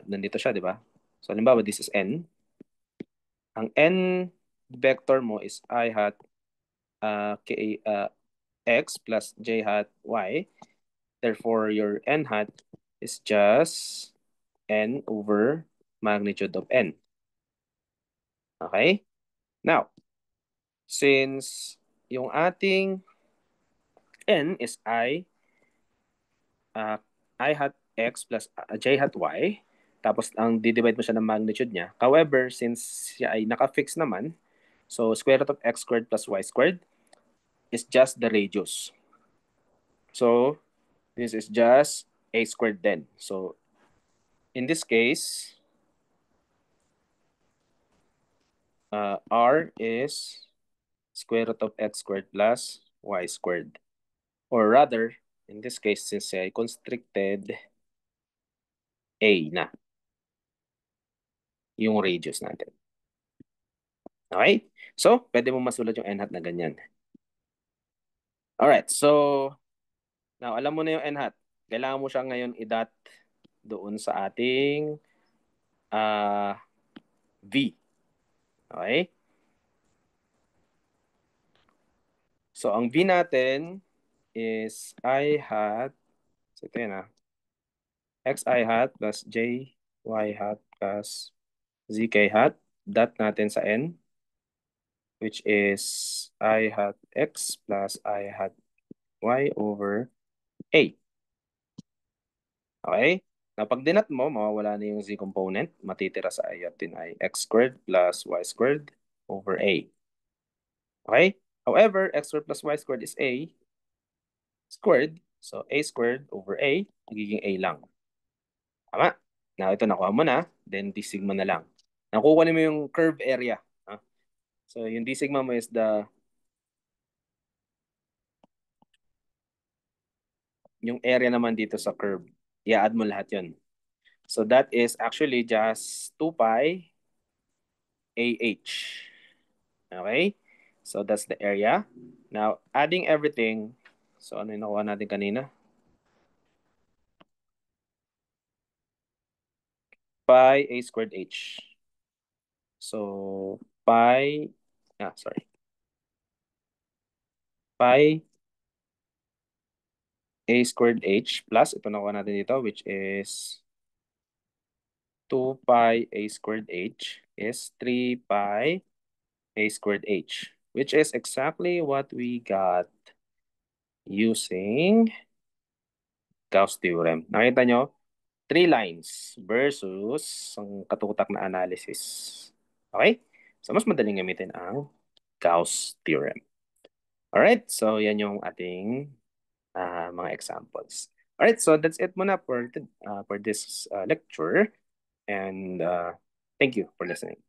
nandito siya, di ba? So, halimbawa, this is n. Ang n vector mo is I hat k, x plus j hat y. Therefore, your n hat is just n over magnitude of n. Okay? Now, since yung ating n is I hat x plus j hat y, tapos ang didivide mo siya ng magnitude niya. However, since siya ay naka-fix naman, so square root of x squared plus y squared is just the radius. So, this is just a squared then. So, in this case, r is square root of x squared plus y squared. Or rather, in this case, since ay constricted, a na yung radius natin. Okay? So, pwede mo masulat yung n hat na ganyan. Alright, so, now, alam mo na yung n hat. Kailangan mo siya ngayon i-dot doon sa ating V. Okay? So, ang V natin is I hat, so ito yun xi hat plus jy hat plus zk hat, dot natin sa n, which is I hat x plus I hat y over a. Okay? Now, pag dinat mo, mawawala na yung z component. Matitira sa i at din ay x squared plus y squared over a. Okay? However, x squared plus y squared is a squared. So, a squared over a, magiging a lang. Tama? Now, ito nakuha mo na. Then, d sigma na lang. Nakuha mo yung curve area. So, yung d sigma mo is yung area naman dito sa curve. I-add mo lahat yun. So, that is actually just 2 pi AH. Okay? So, that's the area. Now, adding everything. So, ano yung nakuha natin kanina? Pi A squared H. So, sorry. Pi A squared H plus, ito nakuha natin dito, which is 2 pi A squared H is 3 pi A squared H, which is exactly what we got using Gauss theorem. Nakita nyo? 3 lines versus ang katutak na analysis. Okay? So, mas madaling gamitin ang Gauss theorem. Alright, so yan yung ating mga examples. Alright, so that's it muna for this lecture. And thank you for listening.